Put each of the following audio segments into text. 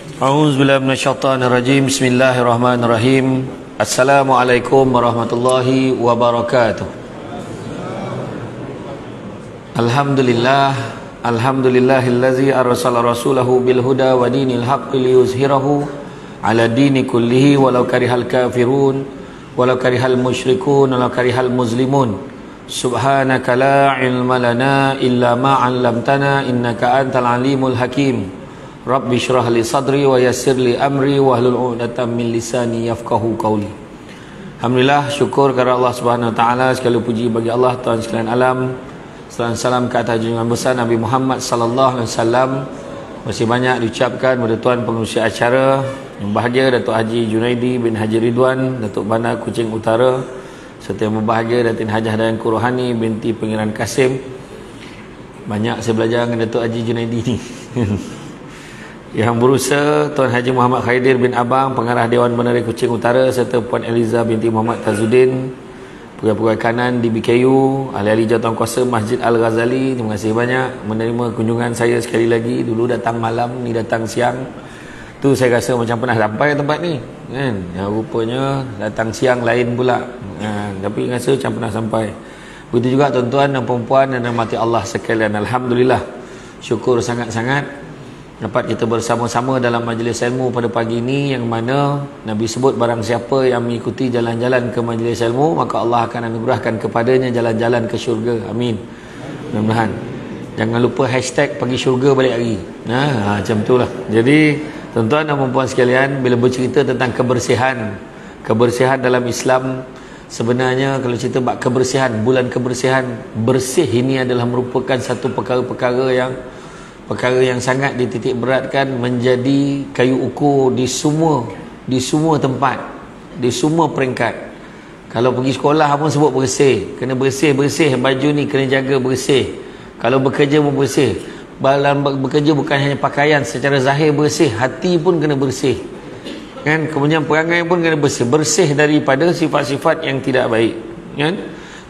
A'udzubillahi minasyaitonirrajim. Bismillahirrahmanirrahim. Assalamualaikum warahmatullahi wabarakatuh. Alhamdulillahillazi arsala rasulahu bil huda wa dinil haqqi liyuzhirahu ala dini kullihi walau karihal kafirun walau karihal musyrikun walau karihal muslimun. Subhanaka la ilma lana illa ma 'allamtana innaka antal alimul hakim. Rabbi syrah li sadri wa yassir li amri wa hlul 'uqdatam min lisani yafqahu qawli. Alhamdulillah, syukur kepada Allah Subhanahu wa taala, segala puji bagi Allah Tuhan sekalian alam. Salam ke atas junjungan besar Nabi Muhammad sallallahu alaihi wasallam. Masih banyak diucapkan kepada tuan pengurusi acara yang bahagia Datuk Haji Junaidi bin Haji Ridwan, Datuk Bandar Kuching Utara, serta yang berbahagia Datin Hajah Dayanku Rohani binti Pangeran Kasim. Banyak saya belajar dengan Datuk Haji Junaidi ni. Yang berusaha Tuan Haji Muhammad Khaidir bin Abang, Pengarah Dewan Bandar Kuching Utara, serta Puan Eliza binti Muhammad Tazuddin, Pegawai kanan di BKU, ahli-ahli jawatankuasa Masjid Al-Ghazali. Terima kasih banyak menerima kunjungan saya sekali lagi. Dulu datang malam, ni datang siang. Tu saya rasa macam pernah sampai tempat ni kan. Ya, rupanya datang siang lain pula. Tapi rasa macam pernah sampai. Begitu juga tuan-tuan dan perempuan dan rahmati Allah sekalian. Alhamdulillah, syukur sangat-sangat dapat kita bersama-sama dalam majlis ilmu pada pagi ini, yang mana Nabi sebut barang siapa yang mengikuti jalan-jalan ke majlis ilmu, maka Allah akan anugerahkan kepadanya jalan-jalan ke syurga. Amin. Mudah-mudahan. Jangan lupa hashtag pergi syurga balik hari. Macam itulah. Jadi tuan-tuan dan perempuan sekalian, bila bercerita tentang kebersihan dalam Islam, sebenarnya kalau cerita bab kebersihan, bulan kebersihan, bersih ini adalah merupakan satu perkara yang sangat dititik beratkan, menjadi kayu ukur di semua tempat, di semua peringkat. Kalau pergi sekolah pun sebut bersih, kena bersih, baju ni kena jaga bersih. Kalau bekerja pun bersih. Dalam bekerja bukan hanya pakaian secara zahir bersih, hati pun kena bersih kan. Kemudian perangai pun kena bersih daripada sifat-sifat yang tidak baik kan.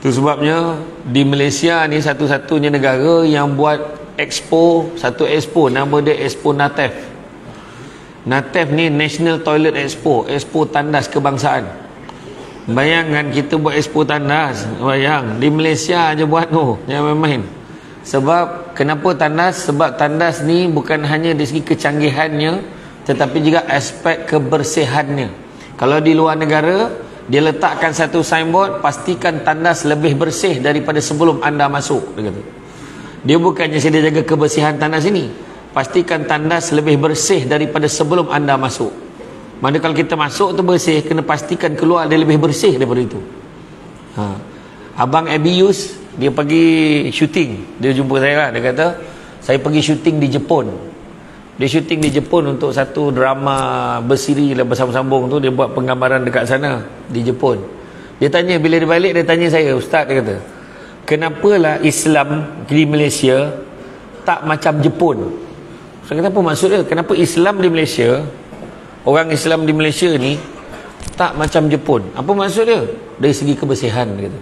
Itu sebabnya di Malaysia ni satu-satunya negara yang buat satu expo, nama dia Expo Natef. Natef ni National Toilet Expo tandas kebangsaan. Bayangkan kita buat expo tandas, bayang di Malaysia aja buat tu, jangan main-main. Sebab kenapa tandas? Sebab tandas ni bukan hanya dari segi kecanggihannya, tetapi juga aspek kebersihannya. Kalau di luar negara, dia letakkan satu signboard, pastikan tandas lebih bersih daripada sebelum anda masuk, dia kata. Dia bukannya sedia jaga kebersihan tandas ini, pastikan tandas lebih bersih daripada sebelum anda masuk. Mana kalau kita masuk tu bersih, kena pastikan keluar dia lebih bersih daripada itu. Abang Abius, dia pergi syuting, dia jumpa saya lah. Dia kata, saya pergi syuting di Jepun. Dia syuting di Jepun untuk satu drama bersiri bersambung-sambung tu. Dia buat penggambaran dekat sana di Jepun. Dia tanya, bila dia balik, dia tanya saya, Ustaz, dia kata, kenapalah Islam di Malaysia tak macam Jepun? Saya kata, apa maksud dia? Kenapa Islam di Malaysia, orang Islam di Malaysia ni tak macam Jepun? Apa maksud dia? Dari segi kebersihan, dia kata.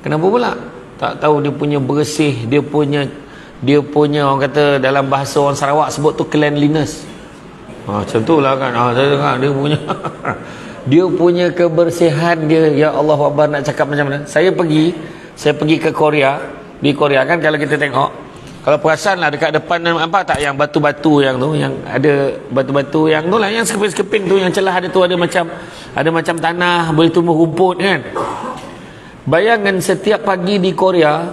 Kenapa pula? Tak tahu dia punya bersih, dia punya orang kata dalam bahasa orang Sarawak sebut tu cleanliness. Macam tu lah kan. Saya dengar dia punya dia punya kebersihan dia. Ya Allah Akbar, nak cakap macam mana? Saya pergi ke Korea. Di Korea kan, kalau kita tengok, kalau perasan lah dekat depan, nampak tak yang batu-batu yang tu, yang ada batu-batu yang tu lah, yang sekeping-sekeping tu, yang celah ada tu, ada macam tanah, boleh tumbuh rumput kan. Bayangkan setiap pagi di Korea,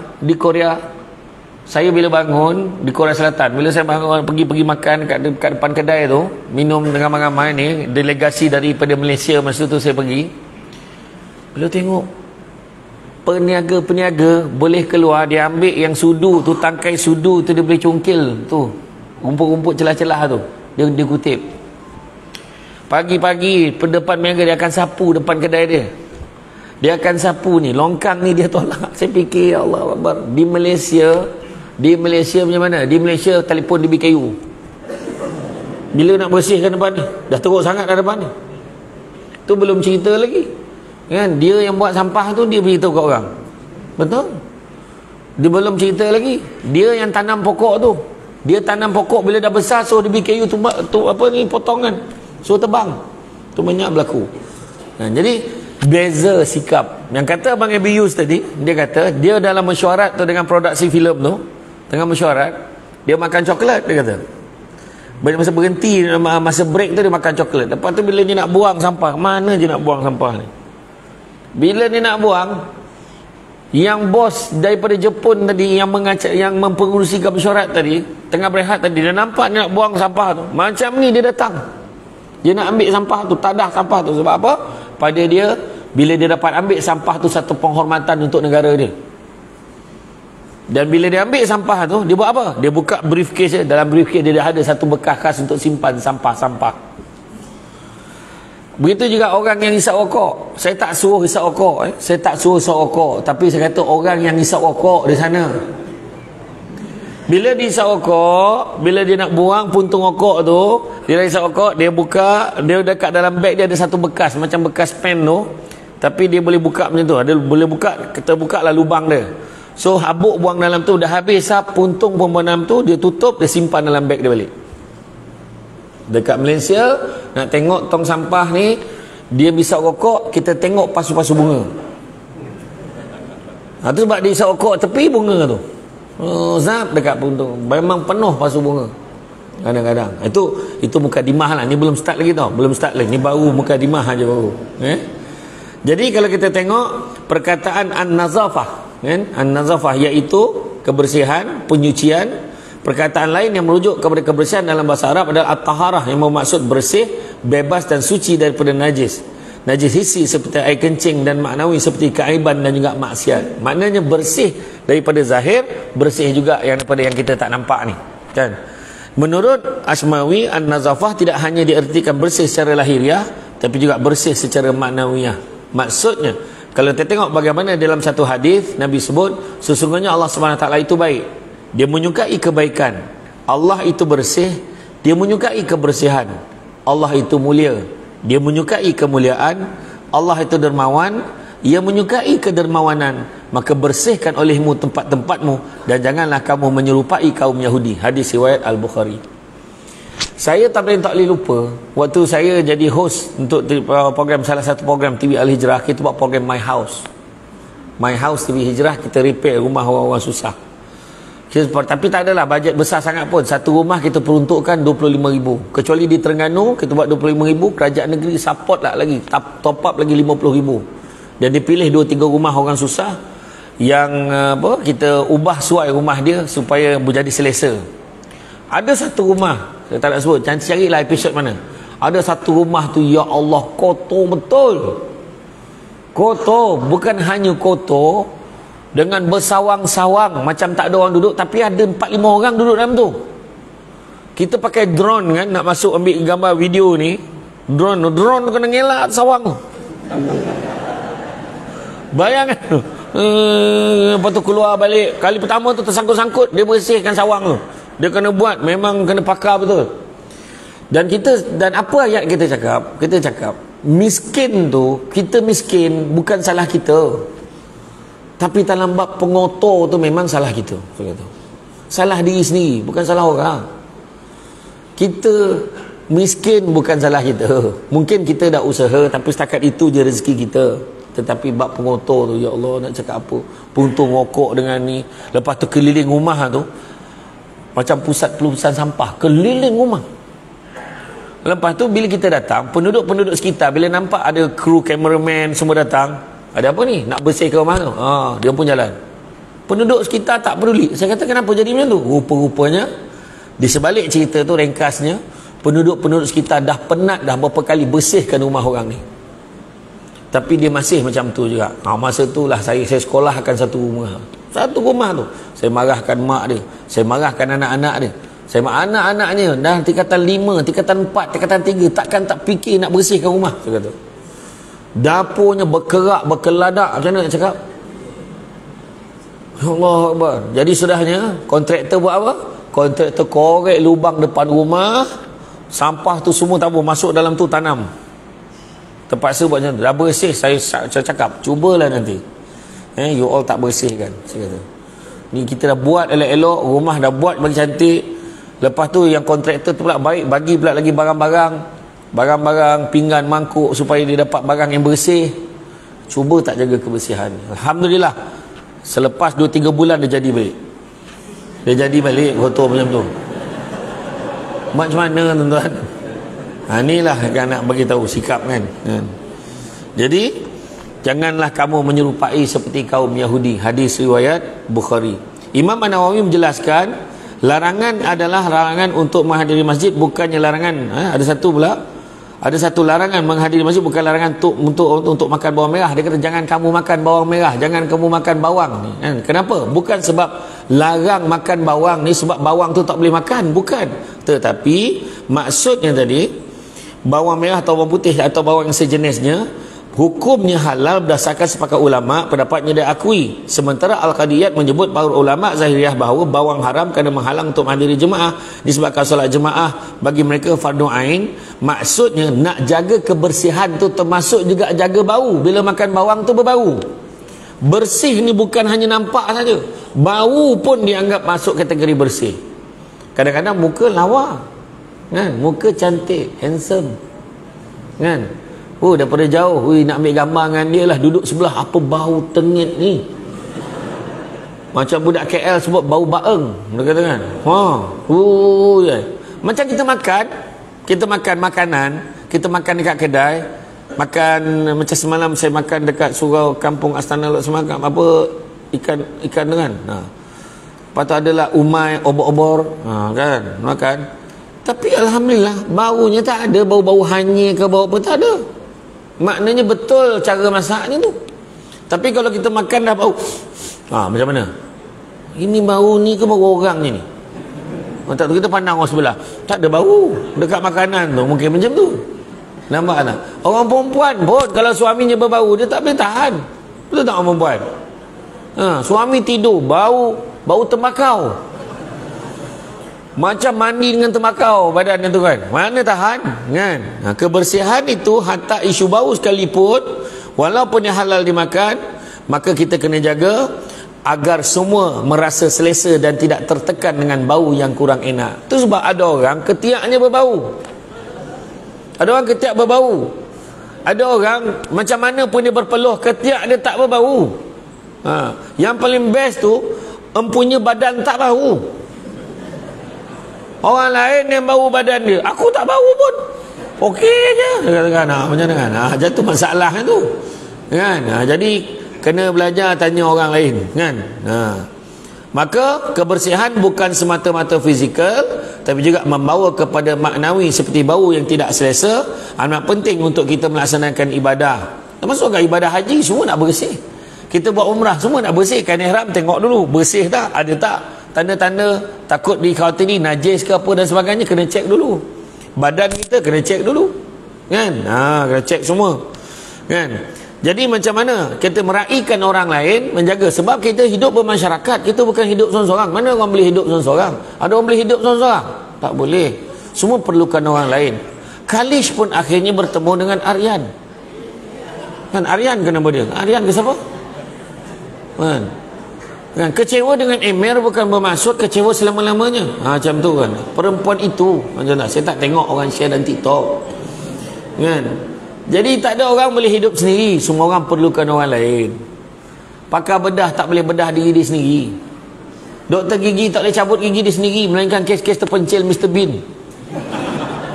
saya bila bangun di Korea Selatan, bila saya bangun pergi makan kat depan kedai tu, minum dengan ramai-ramai ni, delegasi daripada Malaysia masa tu saya pergi. Bila tengok peniaga boleh keluar, dia ambil yang sudu tu, tangkai sudu tu, dia boleh cungkil tu, rumput-rumput celah-celah tu, dia kutip. Pagi-pagi depan peniaga dia akan sapu depan kedai dia. Dia akan sapu ni, longkang ni dia tolak. Saya fikir, ya Allah Akbar, di Malaysia macam mana? Di Malaysia telefon di BKU, bila nak bersihkan depan ni, dah teruk sangat dah depan ni. Tu belum cerita lagi kan, dia yang buat sampah tu dia beritahu kat orang. Betul? Dia belum cerita lagi, dia yang tanam pokok tu, Dia tanam pokok, bila dah besar so dia BKU apa ni, potongan, so tebang. Tu banyak berlaku. Jadi beza sikap. Yang kata Abang Abius tadi, dia kata dia dalam mesyuarat tu dengan produksi filem tu, tengah mesyuarat, dia makan coklat, dia kata. Masa berhenti, masa break tu dia makan coklat. Lepas tu bila dia nak buang sampah, mana je nak buang sampah ni? Bila dia nak buang, yang bos daripada Jepun tadi, yang mempengurusi mesyuarat tadi, tengah berehat tadi, dia nampak dia nak buang sampah tu, macam ni dia datang, dia nak ambil sampah tu, tadah sampah tu. Sebab apa? Pada dia, bila dia dapat ambil sampah tu, satu penghormatan untuk negara dia. Dan bila dia ambil sampah tu, dia buat apa? Dia buka briefcase dia. Dalam briefcase dia ada satu bekas khas untuk simpan sampah-sampah. Begitu juga orang yang hisap rokok. Saya tak suruh hisap rokok, Saya tak suruh hisap rokok, tapi saya kata orang yang hisap rokok di sana, bila dia hisap rokok, bila dia nak buang puntung rokok tu, dia dah hisap rokok, dia buka, dia dekat dalam beg dia ada satu bekas, macam bekas pen tu, tapi dia boleh buka macam tu. Dia boleh buka, kita buka lah lubang dia. So habuk buang dalam tu, dah habis puntung pun buang dalam tu, dia tutup, dia simpan dalam beg dia balik. Dekat Malaysia, nak tengok tong sampah ni, dia bisa rokok, kita tengok pasu-pasu bunga. Tu sebab dia hisap rokok tepi bunga tu, zap dekat puntung, memang penuh pasu bunga kadang-kadang. Itu mukadimah lah, ni belum start lagi tau, belum start lagi, ni baru mukadimah aja baru. Jadi kalau kita tengok perkataan an-nazafah, an-nazafah iaitu kebersihan, penyucian. Perkataan lain yang merujuk kepada kebersihan dalam bahasa Arab adalah at-taharah, yang bermaksud bersih, bebas dan suci daripada najis. Najis hissi seperti air kencing, dan maknawi seperti keaiban dan juga maksiat. Maknanya bersih daripada zahir, bersih juga yang daripada yang kita tak nampak ni, kan? Menurut Ashmawi, an-nazafah tidak hanya diartikan bersih secara lahiriah, tapi juga bersih secara maknawiyah. Maksudnya, kalau kita tengok bagaimana dalam satu hadis Nabi sebut, sesungguhnya Allah SWT itu baik, dia menyukai kebaikan, Allah itu bersih, dia menyukai kebersihan, Allah itu mulia, dia menyukai kemuliaan, Allah itu dermawan, ia menyukai kedermawanan. Maka bersihkan olehmu tempat-tempatmu, dan janganlah kamu menyerupai kaum Yahudi. Hadis riwayat Al-Bukhari. Saya tak boleh lupa, waktu saya jadi host untuk program, salah satu program TV Al-Hijrah, kita buat program My House TV Hijrah. Kita repair rumah orang-orang susah. Tapi tak adalah bajet besar sangat pun. Satu rumah kita peruntukkan 25,000. Kecuali di Terengganu kita buat 25,000, kerajaan negeri support lah lagi, top up lagi 50,000. Dan dipilih 2-3 rumah orang susah yang kita ubah suai rumah dia supaya menjadi selesa. Ada satu rumah, saya tak nak sebut, carilah episod mana. Ada satu rumah tu, ya Allah, kotor betul. Kotor, bukan hanya kotor, dengan bersawang-sawang macam tak ada orang duduk, tapi ada 4-5 orang duduk dalam tu. Kita pakai drone kan, nak masuk ambil gambar video ni, drone tu kena ngelak sawang tu. Bayangkan tu. Lepas tu keluar balik, kali pertama tu tersangkut-sangkut, dia bersihkan sawang tu. Dia kena buat, memang kena pakar betul. Dan apa ayat kita cakap? Kita cakap miskin tu, kita miskin bukan salah kita, tapi dalam bab pengotor tu memang salah kita. Salah diri sendiri, bukan salah orang. Kita miskin bukan salah kita. Mungkin kita dah usaha, tapi setakat itu je rezeki kita. Tetapi bab pengotor tu, ya Allah, nak cakap apa? Puntung rokok dengan ni. Lepas tu keliling rumah tu, macam pusat pelurusan sampah, keliling rumah. Lepas tu bila kita datang, penduduk-penduduk sekitar bila nampak ada kru kameraman semua datang, ada apa ni? Nak bersihkan rumah tu. Dia pun jalan. Penduduk sekitar tak peduli. Saya kata kenapa jadi macam tu? Rupa-rupanya di sebalik cerita tu, ringkasnya, penduduk-penduduk sekitar dah penat dah berapa kali bersihkan rumah orang ni, tapi dia masih macam tu juga. Masa tu lah saya sekolahkan satu rumah tu. Saya marahkan mak dia, saya marahkan anak-anak dia, saya anak-anaknya dah tingkatan 5, tingkatan 4, tingkatan 3, takkan tak fikir nak bersihkan rumah. Saya kata dapurnya berkerak, berkeladak, macam mana nak cakap? Allah Akbar. Jadi sudahnya kontraktor buat apa? Kontraktor korek lubang depan rumah, sampah tu semua tabur masuk dalam tu, tanam. Terpaksa buat macam tu. Dah bersih, saya cakap cubalah nanti, you all tak bersihkan. Saya kata ni kita dah buat elok-elok, rumah dah buat bagi cantik, Lepas tu yang kontraktor tu pula baik, bagi pula lagi barang-barang, pinggan, mangkuk supaya dia dapat barang yang bersih. Cuba tak jaga kebersihan. Alhamdulillah, selepas 2-3 bulan dia jadi baik. Dia jadi balik kotor macam tu. Macam mana tuan-tuan? Inilah yang nak bagi tahu sikap kan. Jadi janganlah kamu menyerupai seperti kaum Yahudi. Hadis riwayat Bukhari. Imam An-Nawawi menjelaskan, larangan adalah larangan untuk menghadiri masjid, bukannya larangan. Ada satu larangan menghadiri masjid, bukan larangan untuk makan bawang merah. Dia kata jangan kamu makan bawang merah, jangan kamu makan bawang ni. Kenapa? Bukan sebab larang makan bawang ni sebab bawang tu tak boleh makan, bukan. Tetapi maksudnya tadi, bawang merah atau bawang putih atau bawang yang sejenisnya hukumnya halal berdasarkan sepakat ulama, pendapatnya diakui. Sementara Al-Qadiyat menyebut para ulama Zahiriyah bahawa bawang haram kerana menghalang untuk menghadiri jemaah, disebabkan solat jemaah bagi mereka fardu ain. Maksudnya nak jaga kebersihan tu termasuk juga jaga bau. Bila makan bawang tu berbau. Bersih ni bukan hanya nampak saja, bau pun dianggap masuk kategori bersih. Kadang-kadang muka lawa kan, muka cantik, handsome kan, daripada jauh, nak ambil gambar dengan dia lah, duduk sebelah, apa bau tengit ni, macam budak KL sebut bau baeng, dia kata kan. Macam kita makan makanan, kita makan dekat kedai, makan macam semalam saya makan dekat surau kampung Astana Lok Semakam, apa ikan dengan lepas tu adalah umai, obor-obor kan, makan. Tapi Alhamdulillah baunya tak ada, bau-bau hanyir ke bau apa, tak ada. Maknanya betul cara masaknya tu. Tapi kalau kita makan dah bau, macam mana? Ini bau ni ke bau orang ni? Tak tu kita pandang orang sebelah, tak ada bau dekat makanan tu, mungkin macam tu. Nampak tak? Orang perempuan pun kalau suaminya berbau, dia tak boleh tahan. Betul tak orang perempuan? Suami tidur bau tembakau, macam mandi dengan tembakau badan tu kan, mana tahan kan. Kebersihan itu hatta isu bau sekalipun, walaupun yang halal dimakan, maka kita kena jaga agar semua merasa selesa dan tidak tertekan dengan bau yang kurang enak. Itu sebab ada orang ketiaknya berbau, ada orang ketiak berbau, ada orang macam mana pun dia berpeluh, ketiak dia tak berbau. Yang paling best tu empunya badan tak bau. Orang lain yang bau badan dia, aku tak bau pun, okey je, dia katakan. Macam mana kan? Jatuh masalah kan tu kan. Jadi kena belajar tanya orang lain kan. Maka kebersihan bukan semata-mata fizikal, tapi juga membawa kepada maknawi seperti bau yang tidak selesa. Amat penting untuk kita melaksanakan ibadah, termasuk ibadah haji, semua nak bersih. Kita buat umrah semua nak bersihkan ihram, tengok dulu bersih tak, ada tak tanda-tanda takut dikhawatiri najis ke apa dan sebagainya, kena cek dulu. Badan kita kena cek dulu kan, kena cek semua kan. Jadi macam mana kita meraihkan orang lain, menjaga, sebab kita hidup bermasyarakat, kita bukan hidup seorang-seorang. Mana orang boleh hidup seorang-seorang? Ada orang boleh hidup seorang-seorang? Tak boleh, semua perlukan orang lain. Kalish pun akhirnya bertemu dengan Aryan kan. Aryan kenapa dia? Aryan ke siapa kan? Kecewa dengan Emir bukan bermaksud kecewa selama-lamanya. Macam tu kan. Perempuan itu macam tak, saya tak tengok orang share dan TikTok kan. Jadi tak ada orang boleh hidup sendiri, semua orang perlukan orang lain. Pakar bedah tak boleh bedah diri dia sendiri, doktor gigi tak boleh cabut gigi dia sendiri, melainkan kes-kes terpencil Mr. Bean.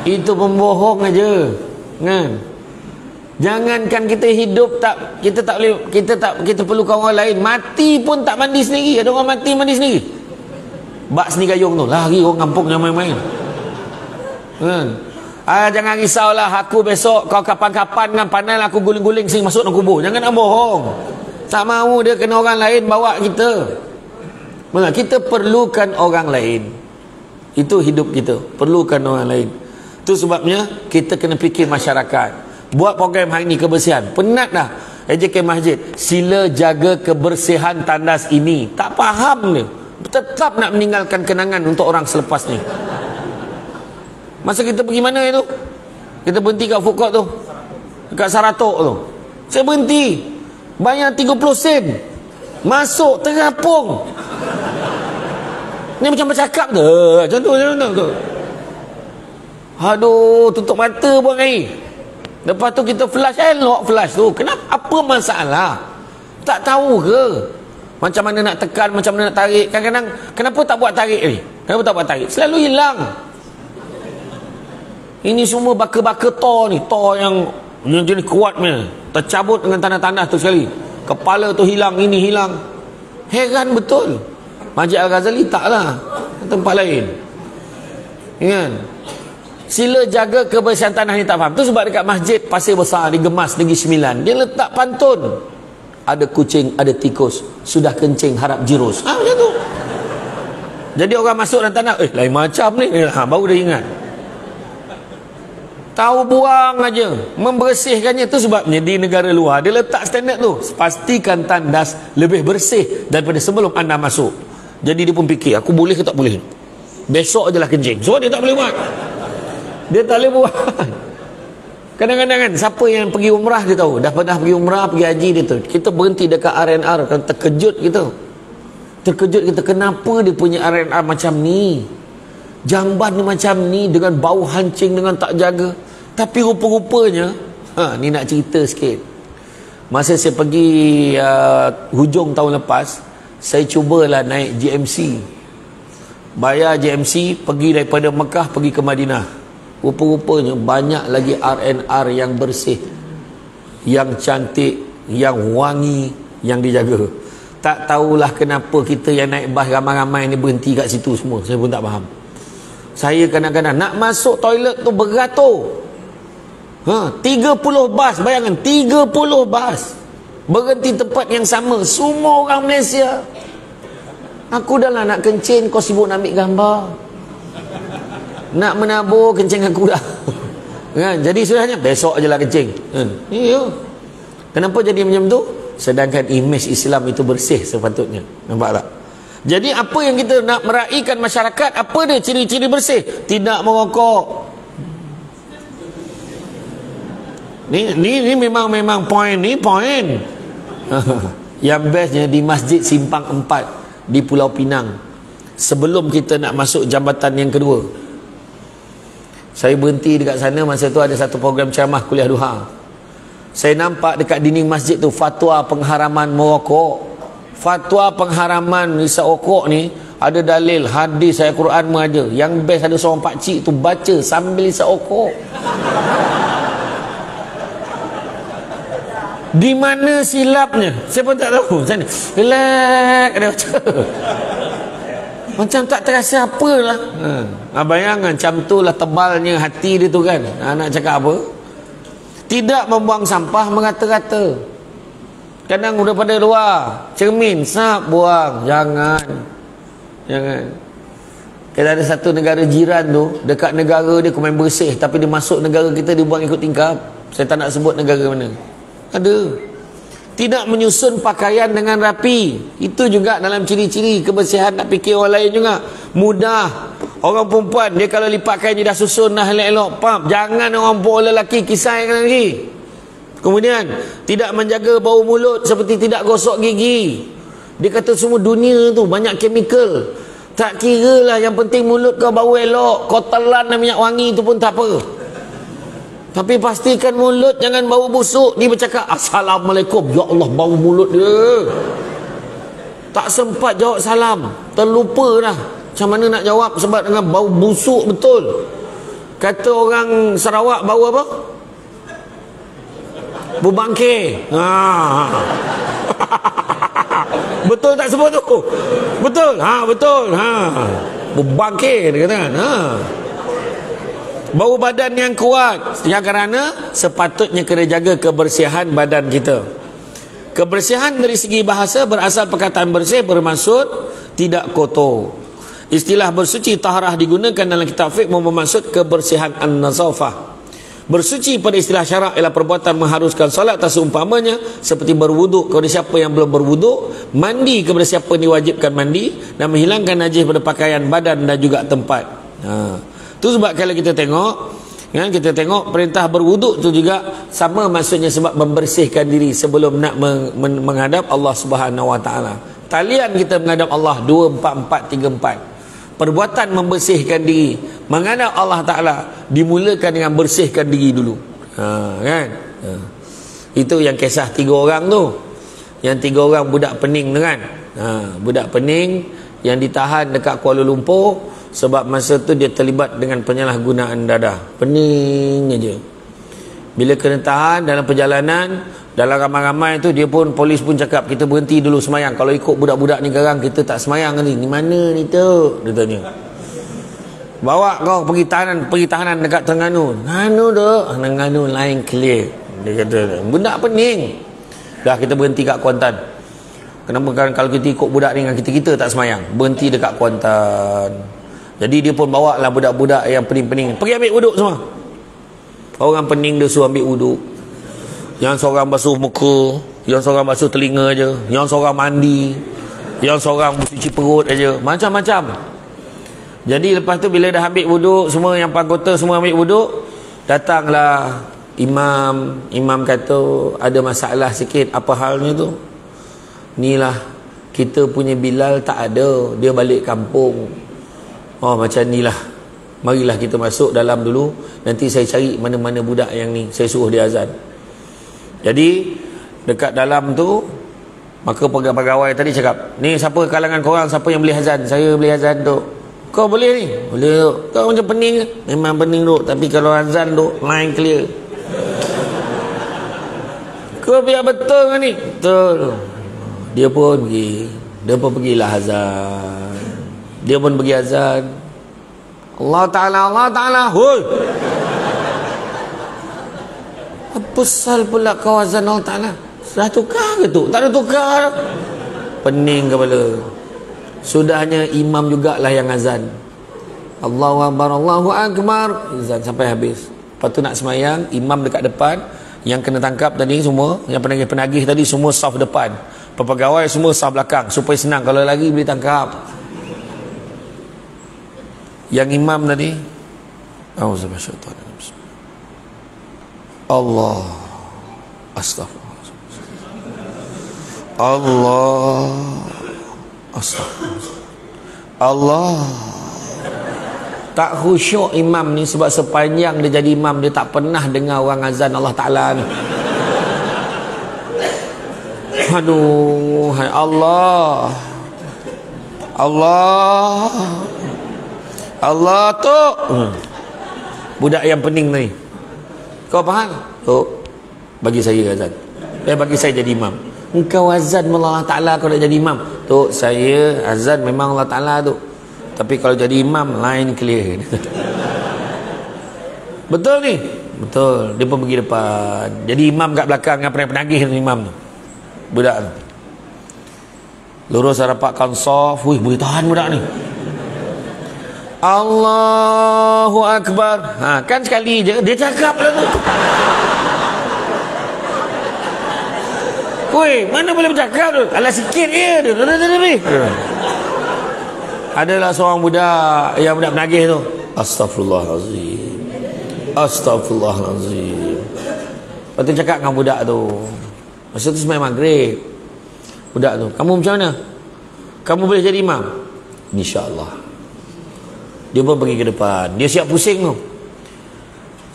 Itu pembohong aja kan. Jangankan kita hidup kita tak boleh, kita perlukan orang lain. Mati pun tak mandi sendiri. Ada orang mati sendiri. Bak seni gayung tu, lari orang kampung yang main-main kan. Jangan risaulah, aku besok kau kapan-kapan dengan pandai aku guling-guling sing masuk dalam kubur. Jangan nak bohong. Tak mahu dia kena orang lain bawa kita. Kita perlukan orang lain. Itu hidup kita, perlukan orang lain. Itu sebabnya kita kena fikir masyarakat. Buat program hari ni kebersihan, penat dah AJK Masjid, sila jaga kebersihan tandas ini. Tak faham dia, tetap nak meninggalkan kenangan untuk orang selepas ni. Masa kita pergi mana itu, kita berhenti kat food court tu, dekat Saratok tu, saya berhenti bayar 30 sen, masuk terapung. Ni macam bercakap tu. Macam tu. Aduh, tutup mata buang air. Lepas tu kita flush, elok flush tu. Kenapa? Apa masalah? Tak tahu ke? Macam mana nak tekan, macam mana nak tarik. Kadang-kadang, kenapa tak buat tarik ni? Kenapa tak buat tarik? Selalu hilang. Ini semua baka-baka tor ni. Tor yang jenis kuatnya. Tercabut dengan tanah-tanah tu sekali. Kepala tu hilang, ini hilang. Heran betul. Masjid Al-Ghazali taklah. Tempat lain. Kan? Sila jaga kebersihan tanah ni, tak faham. Tu sebab dekat masjid Pasir Besar di Gemas Negeri Sembilan, dia letak pantun. Ada kucing, ada tikus, sudah kencing harap jirus. Macam tu. Jadi orang masuk dalam tanah, lain macam ni. Baru dia ingat. Tahu buang aja, membersihkannya. Tu sebabnya di negara luar dia letak standard tu. Pastikan tandas lebih bersih daripada sebelum anda masuk. Jadi dia pun fikir, aku boleh ke tak boleh? Besok je lah kencing. Sebab dia tak boleh buat. Dia tak boleh buat. Kadang-kadang kan, siapa yang pergi umrah dia tahu. Dah pernah pergi umrah, pergi haji dia tahu. Kita berhenti dekat R&R, kan terkejut kita. Terkejut kita, kenapa dia punya R&R macam ni? Jamban ni macam ni, dengan bau hancing, dengan tak jaga. Tapi rupa-rupanya, ni nak cerita sikit. Masa saya pergi hujung tahun lepas, saya cubalah naik GMC. Bayar GMC, pergi daripada Mekah, pergi ke Madinah. Rupa-rupanya banyak lagi R&R yang bersih, yang cantik, yang wangi, yang dijaga. Tak tahulah kenapa kita yang naik bas ramai-ramai ni berhenti kat situ semua. Saya pun tak faham. Saya kadang-kadang nak masuk toilet tu beratur. 30 bas, bayangkan 30 bas berhenti tempat yang sama. Semua orang Malaysia. Aku dah lah nak kencing, kau sibuk nak ambil gambar. Nak menabur, kencing aku dah. Kan? Jadi sudahnya besok je lah kencing. Iya. Kenapa jadi macam tu? Sedangkan imej Islam itu bersih sepatutnya. Nampak tak? Jadi apa yang kita nak meraihkan masyarakat, apa dia ciri-ciri bersih? Tidak merokok. Ni memang poin ni, poin. Yang bestnya di Masjid Simpang 4 di Pulau Pinang. Sebelum kita nak masuk jambatan yang kedua, saya berhenti dekat sana. Masa tu ada satu program ceramah kuliah duha. Saya nampak dekat dinding masjid tu fatwa pengharaman merokok. Fatwa pengharaman isap rokok ni ada dalil hadis ayat Quran mengajar. Yang best ada seorang pakcik tu baca sambil isap rokok. Di mana silapnya? Saya pun tak tahu. Macam ni, relax, ada baca. Macam tak terasa apalah. Bayangkan macam tu lah tebalnya hati dia tu kan. Nak cakap apa? Tidak membuang sampah merata-rata. Kadang daripada luar, cermin, sap, buang. Jangan. Kita ada satu negara jiran tu, dekat negara dia kau main bersih, tapi dia masuk negara kita dia buang ikut tingkap. Saya tak nak sebut negara mana. Ada. Tidak menyusun pakaian dengan rapi. Itu juga dalam ciri-ciri kebersihan. Nak fikir orang lain juga. Mudah. Orang perempuan, dia kalau lipat kain dia dah susun, dah elok-elok, pap. Jangan orang perempuan lelaki kisahkan lagi. Kemudian, tidak menjaga bau mulut seperti tidak gosok gigi. Dia kata semua dunia tu banyak chemical. Tak kira lah, yang penting mulut kau bau elok. Kau telan minyak wangi tu pun tak apa. Tapi pastikan mulut jangan bau busuk. Dia bercakap Assalamualaikum. Ya Allah, bau mulut dia. Tak sempat jawab salam. Terlupa dah macam mana nak jawab sebab dengan bau busuk betul. Kata orang Sarawak, bau apa? Bau bangkir. Betul tak sebut tu? Betul? Betul. Bau bangkir dia kata kan. Bau badan yang kuat. Yang kerana sepatutnya kena jaga kebersihan badan kita. Kebersihan dari segi bahasa berasal perkataan bersih bermaksud tidak kotor. Istilah bersuci taharah digunakan dalam kitab fiqh bermaksud kebersihan an-nazafah. Bersuci pada istilah syarak ialah perbuatan mengharuskan solat tak seumpamanya seperti berwuduk kepada siapa yang belum berwuduk, mandi kepada siapa yang diwajibkan mandi, dan menghilangkan najis pada pakaian, badan dan juga tempat. Tu sebab kalau kita tengok, kan, kita tengok perintah berwuduk tu juga sama maksudnya sebab membersihkan diri sebelum nak menghadap Allah Subhanahu Wa Taala. Talian kita menghadap Allah 2, 4, 4, 3, 4. perbuatan membersihkan diri. Mengana Allah Ta'ala dimulakan dengan bersihkan diri dulu. Kan? Itu yang kisah 3 orang tu. Yang 3 orang budak pening tu kan. Budak pening yang ditahan dekat Kuala Lumpur sebab masa tu dia terlibat dengan penyalahgunaan dadah. Pening aja. Bila kena tahan dalam perjalanan, dalam ramai-ramai tu dia pun, polis pun cakap, kita berhenti dulu semayang. Kalau ikut budak-budak ni garang, kita tak semayang ni. Ni mana ni tu? Dia tanya. Bawa kau pergi tahanan dekat Terengganu. Terengganu tu, Terengganu lain clear. Dia kata, budak pening. Dah kita berhenti kat Kuantan. Kenapa kan kalau kita ikut budak ni dengan kita tak semayang? Berhenti dekat Kuantan. Jadi dia pun bawa lah budak-budak yang pening-pening. Pergi ambil wuduk semua. Orang pening dia suruh ambil wuduk. Yang seorang basuh muka, yang seorang basuh telinga je, yang seorang mandi, yang seorang cuci perut aja, macam-macam. Jadi lepas tu bila dah ambil wuduk, semua yang anggota semua ambil wuduk, datanglah imam. Imam kata ada masalah sikit. Apa halnya tu? Nilah kita punya Bilal tak ada, dia balik kampung. Oh macam nilah. Marilah kita masuk dalam dulu. Nanti saya cari mana-mana budak yang ni, saya suruh dia azan. Jadi dekat dalam tu, maka pegawai tadi cakap, ni siapa kalangan korang, siapa yang boleh azan? Saya boleh azan tu. Kau boleh ni? Boleh tu. Kau macam pening? Memang pening tu. Tapi kalau azan tu line clear. Kau biar betul kan ni? Betul. Dia pun pergi. Dia pun pergilah azan. Dia pun pergi azan. Allah Ta'ala, hui. Apa sal pula kau azan Allah Ta'ala? Dah tukar ke tu? Tak ada tukar. Pening kepala. Sudahnya imam jugalah yang azan. Allahu Akbar, Allahu Akbar. Azan sampai habis. Lepas tu nak semayang, imam dekat depan. Yang kena tangkap tadi semua, yang penagih-penagih tadi semua saf depan. Pegawai semua saf belakang. Supaya senang, kalau lagi boleh tangkap. Yang imam tadi, Allah, astagfirullah, Allah, astagfirullah, Allah. Tak khusyuk imam ni sebab sepanjang dia jadi imam, dia tak pernah dengar orang azan Allah Ta'ala ni. Aduh, hai Allah, Allah, Allah tu. Budak yang pening ni, kau faham? Tu bagi saya azan. Bagi saya jadi imam. Engkau azan Allah Ta'ala, kau nak jadi imam. Tu saya azan memang Allah Ta'ala tu. Tapi kalau jadi imam lain clear. Betul ni? Betul. Dia pun pergi depan. Jadi imam kat belakang dengan penagih tu, imam tu. Budak tu. Lurus rapatkan saf. Wih, boleh tahan budak ni. Allahu Akbar. Kan sekali je dia cakap lah tu. Wih, mana boleh bercakap tu? Alah sikit je tu. Adalah seorang budak, yang budak penagih tu. Astaghfirullahalazim. Astaghfirullahalazim. Lepas tu cakap dengan budak tu. Masa tu sembahyang maghrib. Budak tu, kamu macam mana? Kamu boleh jadi imam? InsyaAllah. Dia pun pergi ke depan. Dia siap pusing tu.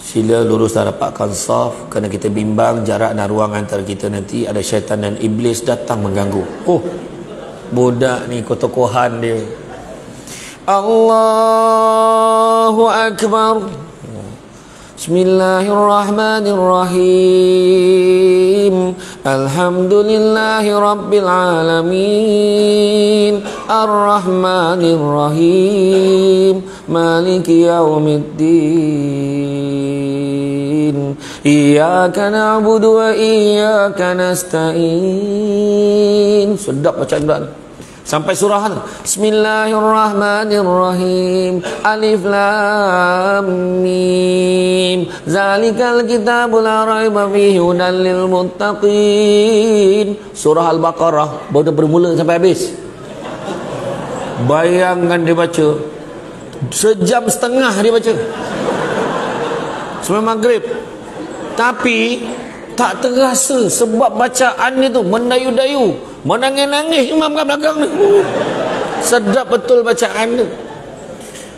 Sila lurus dan rapatkan saf, kerana kita bimbang jarak dan ruang antara kita nanti ada syaitan dan iblis datang mengganggu. Oh, budak ni kotokohan dia. Allahu Akbar. Bismillahirrahmanirrahim. Alhamdulillahi Rabbil Alamin. Ar-Rahmanirrahim. Maliki yaumiddin. Iyyaka na'budu wa iyyaka nasta'in. Sedap bacaan budak. Sampai surah tu. Bismillahirrahmanirrahim. Alif lam mim. Zalikal kitabul la raiba fihi hudan lil muttaqin. Surah Al-Baqarah baru bermula sampai habis. Bayangkan dia baca 1.5 jam dia baca. Semua maghrib. Tapi tak terasa sebab bacaan dia tu mendayu-dayu, menangis-nangis imam kat belakang ni. Sedap betul bacaan tu.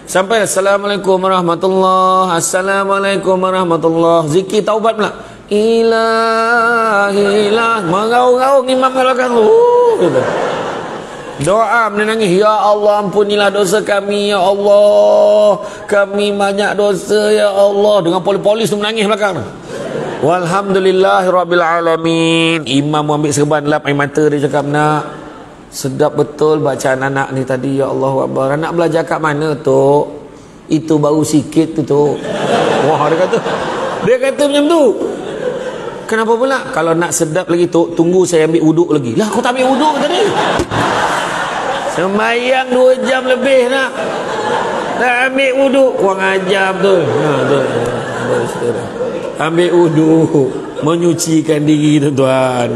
Sampai Assalamualaikum warahmatullahi, Assalamualaikum warahmatullahi. Zikir taubat pula. Ilah mengaung-ngaung imam kat belakang tu. Gitu. Doa menangis, ya Allah ampunilah dosa kami ya Allah, kami banyak dosa ya Allah, dengan polis tu menangis belakang. Walhamdulillahirabbil alamin. Imam ambil serban lap air mata, dia cakap, nak, sedap betul bacaan anak ni tadi, ya Allah Akbar. Anak belajar kat mana tu? Itu baru sikit tu. Wah, dia kata macam tu. Kenapa pula? Kalau nak sedap lagi tu, tunggu saya ambil wuduk lagi. Lah, aku tak ambil wuduk tadi. Sembayang 2 jam lebih nak. Tak ambil wuduk. Kurang ajar betul. Ambil wuduk, menyucikan diri tuan-tuan.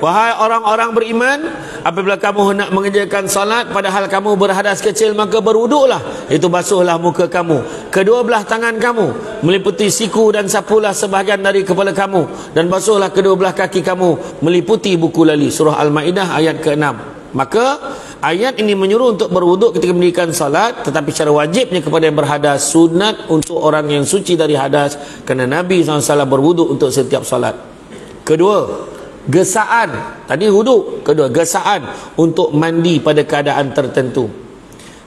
Wahai orang-orang beriman, apabila kamu nak mengerjakan salat padahal kamu berhadas kecil, maka berwuduklah. Itu basuhlah muka kamu, kedua belah tangan kamu meliputi siku, dan sapulah sebahagian dari kepala kamu, dan basuhlah kedua belah kaki kamu meliputi buku lali. Surah Al-Maidah ayat ke-6. Maka ayat ini menyuruh untuk berwuduk ketika mendirikan salat, tetapi secara wajibnya kepada yang berhadas, sunat untuk orang yang suci dari hadas, kerana Nabi SAW berwuduk untuk setiap salat. Kedua, gesaan. Tadi wuduk. Kedua, gesaan untuk mandi pada keadaan tertentu.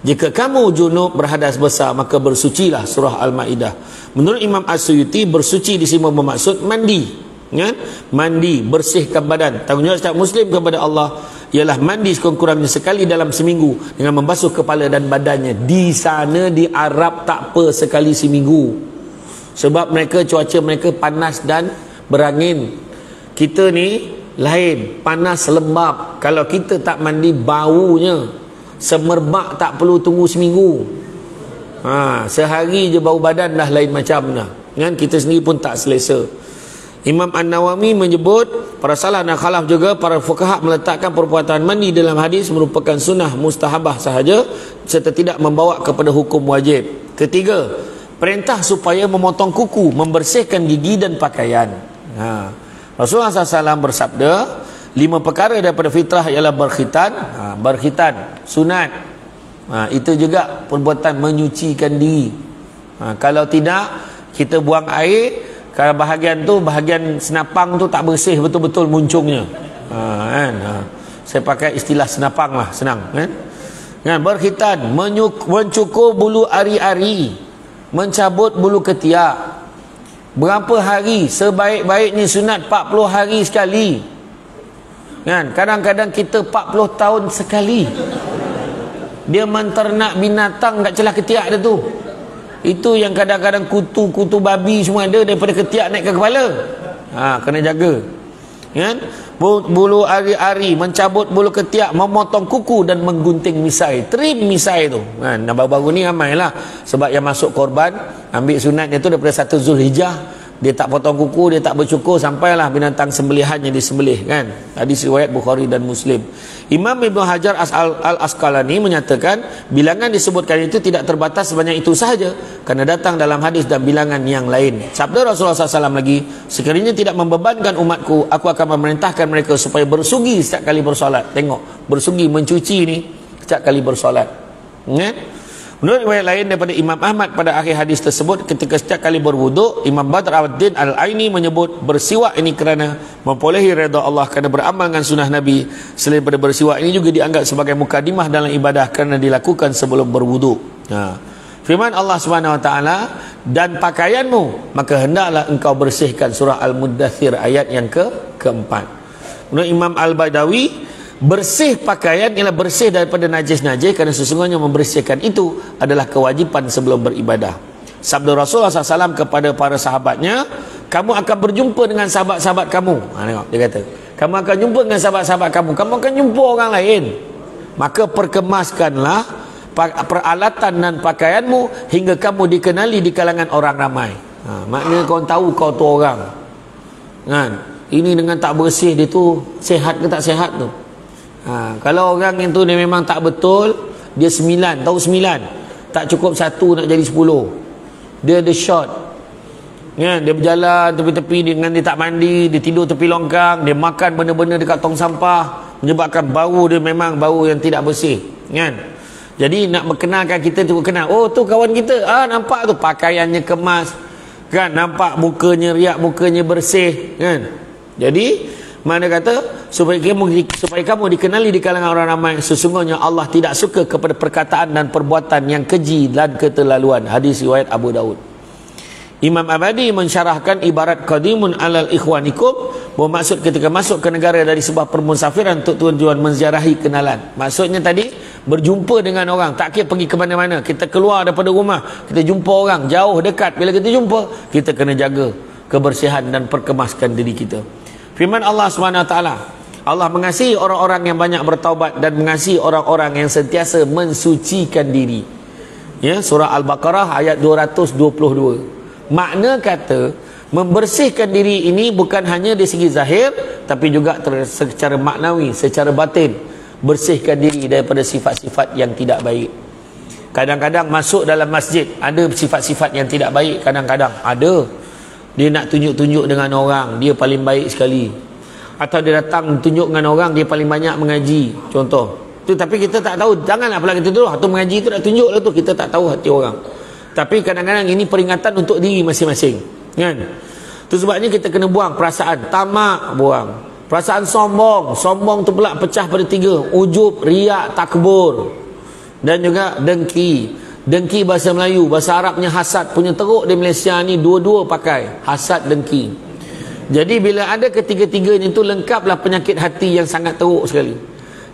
Jika kamu junub berhadas besar, maka bersucilah. Surah Al-Maidah. Menurut Imam As-Suyuti, bersuci di sini bermaksud mandi, ya? Mandi, bersihkan badan. Tanggungjawab setiap Muslim kepada Allah ialah mandi sekurang-kurangnya sekali dalam seminggu dengan membasuh kepala dan badannya. Di sana di Arab tak apa sekali seminggu, sebab mereka, cuaca mereka panas dan berangin. Kita ni lain, panas lembab. Kalau kita tak mandi, baunya semerbak, tak perlu tunggu seminggu. Sehari je bau badan dah lain macam dah, kan? Kita sendiri pun tak selesa. Imam An-Nawawi menyebut, para salaf dan khalaf juga, para fuqaha meletakkan perbuatan mandi dalam hadis merupakan sunnah mustahabah sahaja, serta tidak membawa kepada hukum wajib. Ketiga, perintah supaya memotong kuku, membersihkan gigi dan pakaian. Rasulullah SAW bersabda, 5 perkara daripada fitrah ialah berkhitan. Berkhitan sunat. Itu juga perbuatan menyucikan diri. Kalau tidak, kita buang air, kalau bahagian senapang tu tak bersih betul-betul muncungnya. Saya pakai istilah senapang lah, senang, kan? Berkhitan, mencukur bulu ari-ari, mencabut bulu ketiak. Berapa hari? Sebaik-baiknya sunat 40 hari sekali, kan? Kadang-kadang kita 40 tahun sekali. Dia menternak binatang kat celah ketiak dia tu. Itu yang kadang-kadang kutu babi semua ada, daripada ketiak naik ke kepala. Kena jaga, kan? Bulu ari-ari, mencabut bulu ketiak, memotong kuku dan menggunting misai. Trim misai tu, kan? Baru-baru ni ramailah, sebab yang masuk korban ambil sunatnya tu daripada 1 Zulhijjah. Dia tak potong kuku, dia tak bercukur sampailah binatang sembelihannya disembelih, kan? Hadis riwayat Bukhari dan Muslim. Imam Ibn Hajar Al-Asqalani menyatakan bilangan disebutkan itu tidak terbatas sebanyak itu sahaja, kerana datang dalam hadis dan bilangan yang lain. Sabda Rasulullah SAW lagi, sekiranya tidak membebankan umatku, aku akan memerintahkan mereka supaya bersugi setiap kali bersolat. Tengok, bersugi, mencuci ni setiap kali bersolat, kan? Menurut riwayat lain daripada Imam Ahmad, pada akhir hadis tersebut, ketika setiap kali berwuduk, Imam Badr Ad-Din Al-Aini menyebut bersiwak ini kerana memperolehi redha Allah, kerana beramal dengan sunnah Nabi. Selain daripada bersiwak ini juga dianggap sebagai mukadimah dalam ibadah, kerana dilakukan sebelum berwuduk. Firman Allah SWT, dan pakaianmu, maka hendaklah engkau bersihkan. Surah Al-Muddathir ayat yang keempat. Menurut Imam Al-Badawi, bersih pakaian ialah bersih daripada najis-najis, kerana sesungguhnya membersihkan itu adalah kewajipan sebelum beribadah. Sabda Rasulullah SAW kepada para sahabatnya, kamu akan berjumpa dengan sahabat-sahabat kamu. Tengok, dia kata, kamu akan jumpa dengan sahabat-sahabat kamu, kamu akan jumpa orang lain, maka perkemaskanlah peralatan dan pakaianmu hingga kamu dikenali di kalangan orang ramai. Maknanya kau tahu kau tu orang, kan? Ini dengan tak bersih dia tu sehat ke tak sehat tu. Kalau orang itu dia memang tak betul, dia 9, tahu 9, tak cukup 1 nak jadi 10. Dia ada shot, ya, dia berjalan tepi-tepi dengan dia tak mandi, dia tidur tepi longkang, dia makan benda-benda dekat tong sampah, menyebabkan bau dia memang bau yang tidak bersih, kan? Jadi nak mengenalkan kita tu kenal. Oh tu kawan kita. Nampak tu pakaiannya kemas. Kan nampak mukanya riak, mukanya bersih, kan? Jadi mana kata supaya kamu dikenali di kalangan orang ramai, sesungguhnya Allah tidak suka kepada perkataan dan perbuatan yang keji dan keterlaluan. Hadis riwayat Abu Daud. Imam Abadi mensyarahkan ibarat qadimun alal ikhwanikum, bermaksud ketika masuk ke negara dari sebuah permusafiran untuk tujuan menziarahi kenalan. Maksudnya tadi berjumpa dengan orang, tak kira pergi ke mana-mana, kita keluar daripada rumah, kita jumpa orang jauh dekat, bila kita jumpa kita kena jaga kebersihan dan perkemaskan diri kita. Firman Allah SWT, Allah mengasihi orang-orang yang banyak bertaubat dan mengasihi orang-orang yang sentiasa mensucikan diri. Ya, surah Al-Baqarah ayat 222. Makna kata membersihkan diri ini bukan hanya dari segi zahir, tapi juga secara maknawi, secara batin. Bersihkan diri daripada sifat-sifat yang tidak baik. Kadang-kadang masuk dalam masjid ada sifat-sifat yang tidak baik. Kadang-kadang ada, dia nak tunjuk-tunjuk dengan orang dia paling baik sekali, atau dia datang tunjuk dengan orang dia paling banyak mengaji, contoh tu. Tapi kita tak tahu, janganlah pula kita tu atau mengaji tu nak tunjuk lah tu, kita tak tahu hati orang. Tapi kadang-kadang ini peringatan untuk diri masing-masing, kan? Tu sebabnya kita kena buang perasaan tamak, buang perasaan sombong. Sombong tu pula pecah pada 3: ujub, riak, takbur, dan juga dengki. Dengki bahasa Melayu, bahasa Arabnya hasad. Punya teruk di Malaysia ni dua-dua pakai, hasad, dengki. Jadi bila ada ketiga-tiganya itu, lengkaplah penyakit hati yang sangat teruk sekali.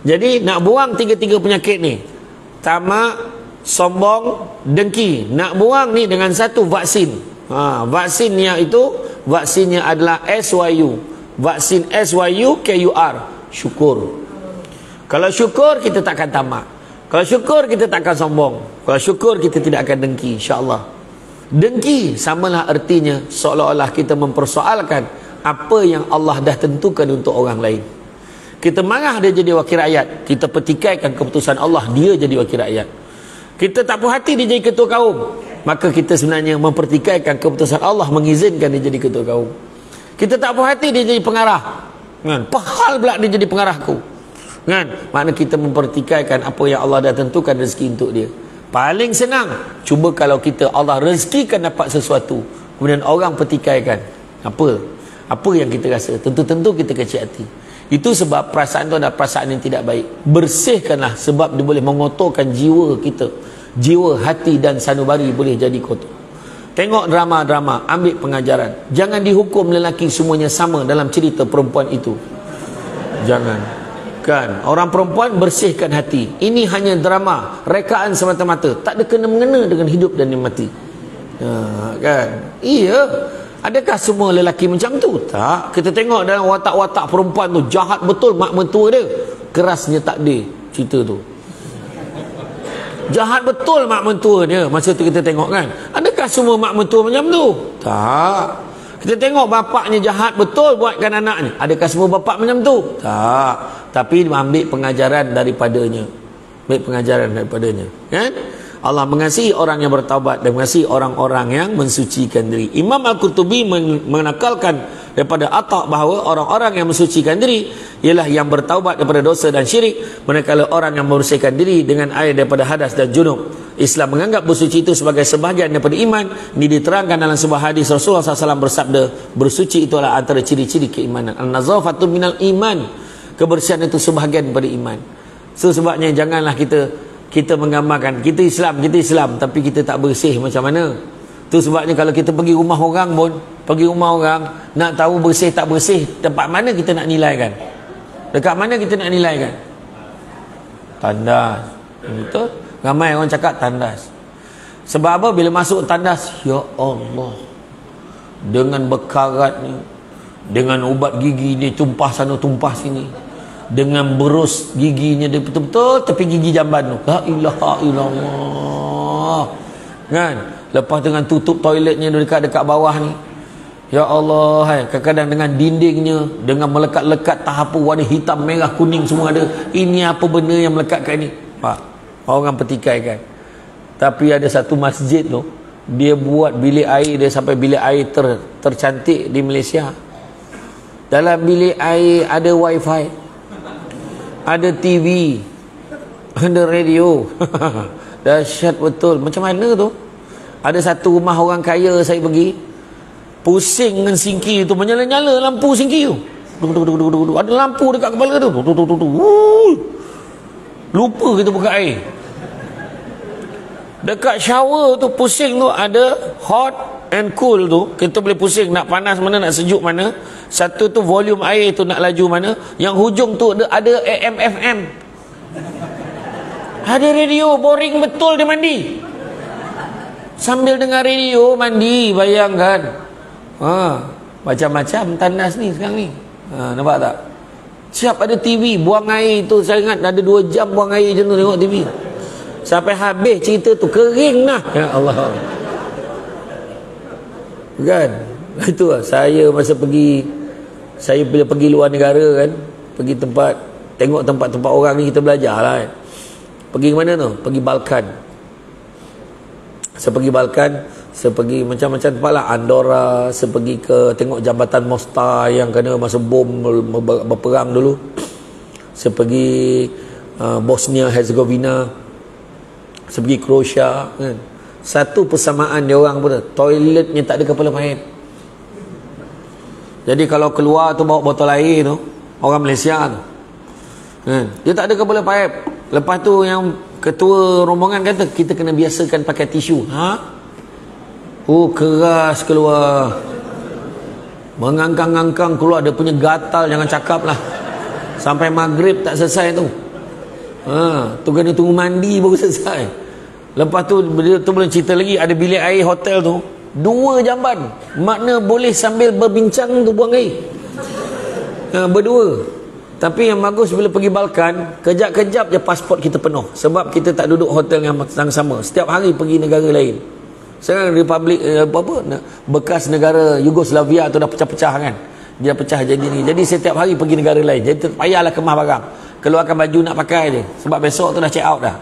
Jadi nak buang tiga-tiga penyakit ni, tamak, sombong, dengki, nak buang ni dengan satu vaksin. Vaksinnya itu, vaksinnya adalah SYU. Vaksin SYUKUR, syukur. Kalau syukur kita takkan tamak. Kalau syukur kita takkan sombong. Kalau syukur kita tidak akan dengki, insya-Allah. Dengki samalah artinya seolah-olah kita mempersoalkan apa yang Allah dah tentukan untuk orang lain. Kita marah dia jadi wakil rakyat, kita pertikaikan keputusan Allah, dia jadi wakil rakyat. Kita tak puas hati dia jadi ketua kaum, maka kita sebenarnya mempertikaikan keputusan Allah mengizinkan dia jadi ketua kaum. Kita tak puas hati dia jadi pengarah, kan? Pahal pula dia jadi pengarahku, kan? Makna kita mempertikaikan apa yang Allah dah tentukan rezeki untuk dia. Paling senang, cuba kalau kita Allah rezekikan dapat sesuatu, kemudian orang pertikaikan, apa yang kita rasa, tentu-tentu kita kecil hati. Itu sebab perasaan itu adalah perasaan yang tidak baik. Bersihkanlah, sebab dia boleh mengotorkan jiwa kita. Jiwa, hati dan sanubari boleh jadi kotor. Tengok drama-drama, ambil pengajaran. Jangan dihukum lelaki semuanya sama dalam cerita perempuan itu. Jangan, kan? Orang perempuan bersihkan hati. Ini hanya drama, rekaan semata-mata, tak ada kena-mengena dengan hidup dan mati. Kan? Iya. Adakah semua lelaki macam tu? Tak. Kita tengok dalam watak-watak perempuan tu, jahat betul mak mentua dia, kerasnya takdir cerita tu. Jahat betul mak mentua dia masa tu kita tengok, kan? Adakah semua mak mentua macam tu? Tak. Kita tengok bapaknya jahat betul buatkan anaknya. Adakah semua bapak macam tu? Tak. Tapi ambil pengajaran daripadanya. Ambil pengajaran daripadanya, kan? Allah mengasihi orang yang bertaubat dan mengasihi orang-orang yang mensucikan diri. Imam Al-Qurtubi menakalkan daripada Atta bahawa orang-orang yang mensucikan diri ialah yang bertaubat daripada dosa dan syirik, manakala orang yang membersihkan diri dengan air daripada hadas dan junub. Islam menganggap bersuci itu sebagai sebahagian daripada iman. Ini diterangkan dalam sebuah hadis Rasulullah SAW bersabda, bersuci itu adalah antara ciri-ciri keimanan. An-nazafatu minal iman. Kebersihan itu sebahagian daripada iman. So sebabnya janganlah kita menggambarkan kita Islam tapi kita tak bersih macam mana. Tu sebabnya kalau kita pergi rumah orang pun, nak tahu bersih tak bersih, tempat mana kita nak nilaikan? Dekat mana kita nak nilaikan? Tandas. Betul? Ramai orang cakap tandas. Sebab apa? Bila masuk tandas, ya Allah, dengan bekarat ni, dengan ubat gigi dia tumpah sana tumpah sini, dengan berus giginya dia betul-betul tepi gigi jamban tu, la ilaha illallah, kan? Lepas dengan tutup toiletnya dekat bawah ni, ya Allah, kadang-kadang dengan dindingnya, dengan melekat-lekat tahapu warna hitam, merah, kuning semua ada. Ini apa benda yang melekat kat ni? Pak, orang pertikaikan. Tapi ada satu masjid tu, dia buat bilik air dia sampai bilik air tercantik di Malaysia. Dalam bilik air ada wifi, ada TV, Ada radio. Dahsyat betul. Macam mana tu? Ada satu rumah orang kaya saya pergi, pusing dengan sinki tu, menyala-nyala lampu sinki tu. Ada lampu dekat kepala tu. Lupa kita buka air. Dekat shower tu pusing tu ada hot and cool tu. Kita boleh pusing nak panas mana, nak sejuk mana. Satu tu volume air tu nak laju mana. Yang hujung tu ada AM FM. Ada radio, boring betul dia mandi. Sambil dengar radio mandi, bayangkan. Macam-macam tandas ni sekarang ni. Nampak tak? Siap ada TV, buang air tu. Saya ingat ada 2 jam buang air macam tu tengok TV. Sampai habis cerita tu kering lah. Ya Allah. Kan? Itu lah. Saya masa pergi, saya bila pergi luar negara kan, pergi tempat, tengok tempat-tempat orang ni, kita belajar lah kan. Pergi ke mana tu? Pergi Balkan. Saya pergi Balkan, saya pergi macam-macam tempat lah. Andorra, saya pergi ke tengok jambatan Mostar yang kena masa bom berperang dulu. Saya pergi Bosnia Herzegovina. Saya pergi Croatia kan. Satu persamaan dia orang pun, toiletnya tak ada kepala paip. Jadi kalau keluar tu bawa botol air tu, orang Malaysia tu kan, dia tak ada kepala paip. Lepas tu yang ketua rombongan kata kita kena biasakan pakai tisu. Keras keluar, mengangkang-angkang keluar, dia punya gatal jangan cakap lah. Sampai maghrib tak selesai tu. Tu kena tunggu mandi baru selesai. Lepas tu dia tu boleh cerita lagi, ada bilik air hotel tu 2 jamban. Makna boleh sambil berbincang tu buang air. Berdua. Tapi yang bagus bila pergi Balkan, kejap-kejap je pasport kita penuh. Sebab kita tak duduk hotel yang sama. Setiap hari pergi negara lain. Sekarang Republik bekas negara Yugoslavia tu dah pecah-pecah kan. Dia pecah jadi ni. Jadi setiap hari pergi negara lain. Jadi payahlah kemah barang. Keluarkan baju nak pakai je. Sebab besok tu dah check out dah.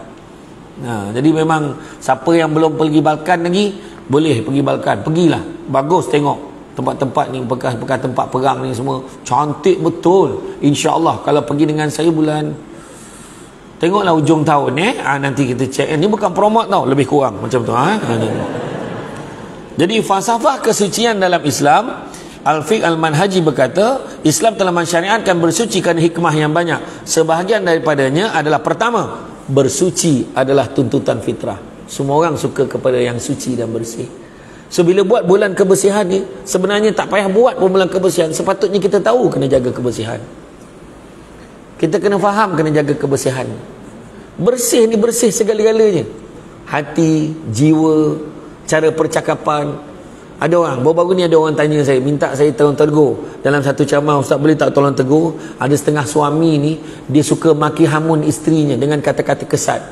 Jadi memang siapa yang belum pergi Balkan lagi, boleh pergi Balkan. Pergilah. Bagus tengok tempat-tempat ni, bekas-bekas tempat perang ni semua. Cantik betul. InsyaAllah kalau pergi dengan saya bulan, tengoklah ujung tahun nanti kita check. Ini bukan promote tau, lebih kurang macam tu. Jadi falsafah kesucian dalam Islam, Al-Fiqh Al-Manhaji berkata, Islam telah mensyariatkan bersuci kerana hikmah yang banyak. Sebahagian daripadanya adalah, pertama, bersuci adalah tuntutan fitrah. Semua orang suka kepada yang suci dan bersih. So bila buat bulan kebersihan ni, sebenarnya tak payah buat pun bulan kebersihan. Sepatutnya kita tahu kena jaga kebersihan. Kita kena faham kena jaga kebersihan. Bersih ni bersih segala-galanya. Hati, jiwa, cara percakapan. Ada orang, baru-baru ni ada orang tanya saya, minta saya tolong tegur. Dalam satu ceramah, ustaz boleh tak tolong tegur? Ada setengah suami ni, dia suka maki hamun isterinya dengan kata-kata kesat.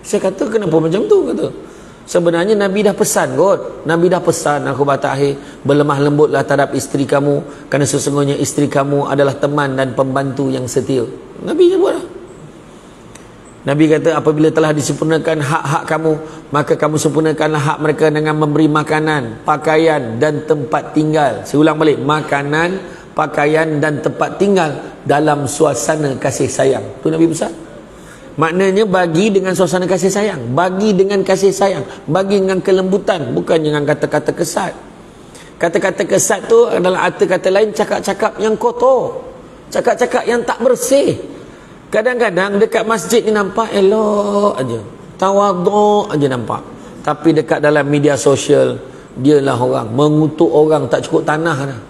Saya kata, kenapa macam tu? Kata, sebenarnya Nabi dah pesan kot. Nabi dah pesan, aku akhir, berlemah lembutlah terhadap isteri kamu, kerana sesungguhnya isteri kamu adalah teman dan pembantu yang setia. Nabi je buat lah. Nabi kata, apabila telah disempurnakan hak-hak kamu, maka kamu sempurnakanlah hak mereka dengan memberi makanan, pakaian dan tempat tinggal. Saya ulang balik, makanan, pakaian dan tempat tinggal dalam suasana kasih sayang. Itu Nabi pesan. Maknanya bagi dengan suasana kasih sayang, bagi dengan kasih sayang, bagi dengan kelembutan, bukan dengan kata-kata kesat. Kata-kata kesat tu adalah arti kata lain, cakap-cakap yang kotor, cakap-cakap yang tak bersih. Kadang-kadang dekat masjid ni nampak elok aja, tawaduk aja nampak. Tapi dekat dalam media sosial, dialah orang mengutuk orang tak cukup tanah dah.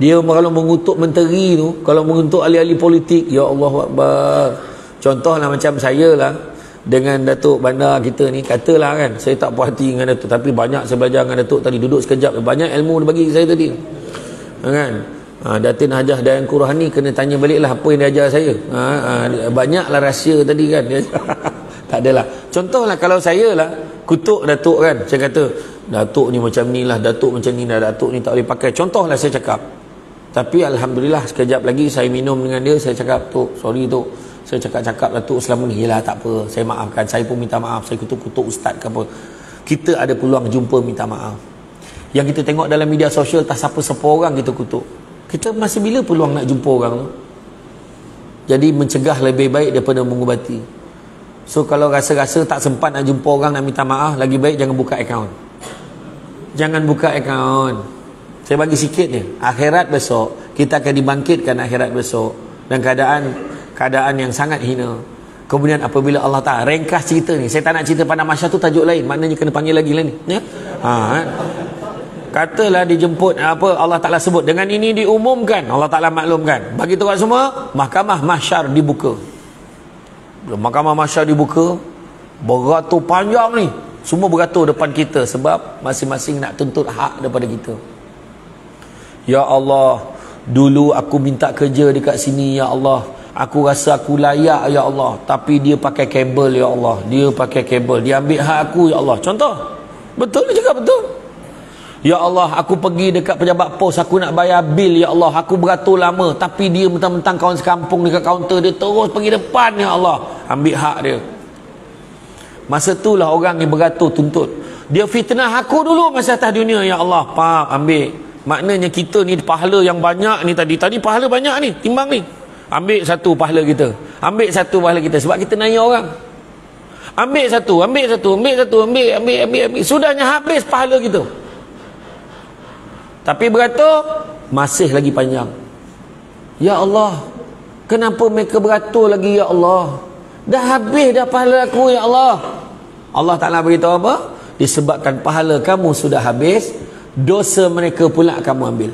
Dia kalau mengutuk menteri tu, kalau mengutuk ahli-ahli politik, ya Allah Akbar. Contohlah macam saya lah dengan Datuk Bandar kita ni, katalah kan, saya tak puas hati dengan Datuk, tapi banyak saya belajar dengan Datuk tadi, duduk sekejap, banyak ilmu dia bagi saya tadi kan. Datin Hajah Dayan Qurani kena tanya balik lah apa yang dia ajar saya. Banyaklah rahsia tadi kan. Tak adalah. Contohlah kalau saya lah kutuk Datuk kan, saya kata Datuk ni macam ni lah, Datuk macam ni lah, Datuk ni tak boleh pakai. Contohlah saya cakap. Tapi Alhamdulillah sekejap lagi saya minum dengan dia, saya cakap, Tok, sorry Tok, saya cakap-cakap Datuk selama ni. Yelah tak apa, saya maafkan, saya pun minta maaf, saya kutuk-kutuk ustaz ke apa. Kita ada peluang jumpa minta maaf. Yang kita tengok dalam media sosial, tak siapa-siapa orang kita kutuk. Kita masih bila peluang nak jumpa orang tu? Jadi mencegah lebih baik daripada mengubati. So kalau rasa-rasa tak sempat nak jumpa orang nak minta maaf, lagi baik jangan buka akaun. Jangan buka akaun. Saya bagi sikit ni. Akhirat besok, kita akan dibangkitkan akhirat besok dan keadaan yang sangat hina. Kemudian apabila Allah Ta'ala ringkas cerita ni, saya tak nak cerita pada masa tu tajuk lain, maknanya kena panggil lagi lah ni, ya? Katalah dijemput apa Allah Ta'ala sebut, dengan ini diumumkan, Allah Ta'ala maklumkan bagi tu semua, mahkamah mahsyar dibuka. Mahkamah mahsyar dibuka, beratur panjang ni, semua beratur depan kita sebab masing-masing nak tuntut hak daripada kita. Ya Allah, dulu aku minta kerja dekat sini, ya Allah, aku rasa aku layak, ya Allah, tapi dia pakai kabel, ya Allah, dia pakai kabel, dia ambil hak aku, ya Allah. Contoh, betul dia cakap betul. Ya Allah, aku pergi dekat pejabat pos, aku nak bayar bil, ya Allah, aku beratur lama, tapi dia mentang-mentang kawan sekampung dekat kaunter, dia terus pergi depan, ya Allah, ambil hak dia. Masa itulah orang yang beratur tuntut, dia fitnah aku dulu masa atas dunia, ya Allah, faham, ambil. Maknanya kita ni pahala yang banyak ni, tadi pahala banyak ni, timbang ni, ambil satu pahala kita, ambil satu pahala kita, sebab kita nanya orang, ambil satu, ambil, sudahnya habis pahala kita. Tapi beratur masih lagi panjang. Ya Allah, kenapa mereka beratur lagi, ya Allah? Dah habis dah pahala aku, ya Allah. Allah Ta'ala beritahu apa? Disebabkan pahala kamu sudah habis, dosa mereka pula kamu ambil.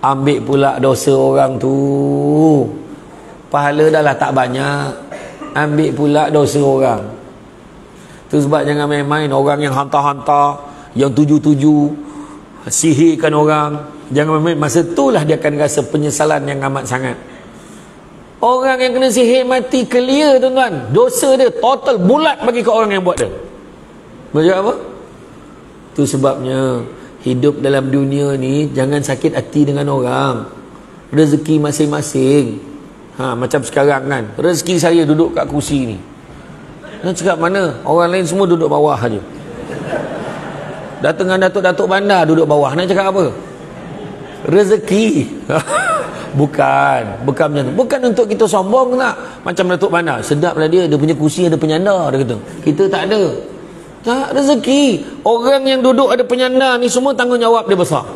Ambil pula dosa orang tu. Pahala dah lah tak banyak, ambil pula dosa orang. Tu sebab jangan main-main orang yang hantar-hantar, yang tuju-tuju, sihirkan orang. Jangan main-main. Masa itulah dia akan rasa penyesalan yang amat sangat. Orang yang kena sihir mati clear, tuan-tuan, dosa dia total bulat bagi ke orang yang buat dia. Macam apa? Tu sebabnya hidup dalam dunia ni jangan sakit hati dengan orang. Rezeki masing-masing. Macam sekarang kan, rezeki saya duduk kat kursi ni, nak cakap mana? Orang lain semua duduk bawah aja. Datang dengan datuk-datuk bandar duduk bawah, nak cakap apa? Rezeki. Bukan macam tu. Bukan untuk kita sombong tak. Macam datuk bandar, sedap lah dia punya kursi ada penyandar, dia kata. Kita tak ada. Tak, rezeki. Orang yang duduk ada penyandar ni semua tanggungjawab dia besar.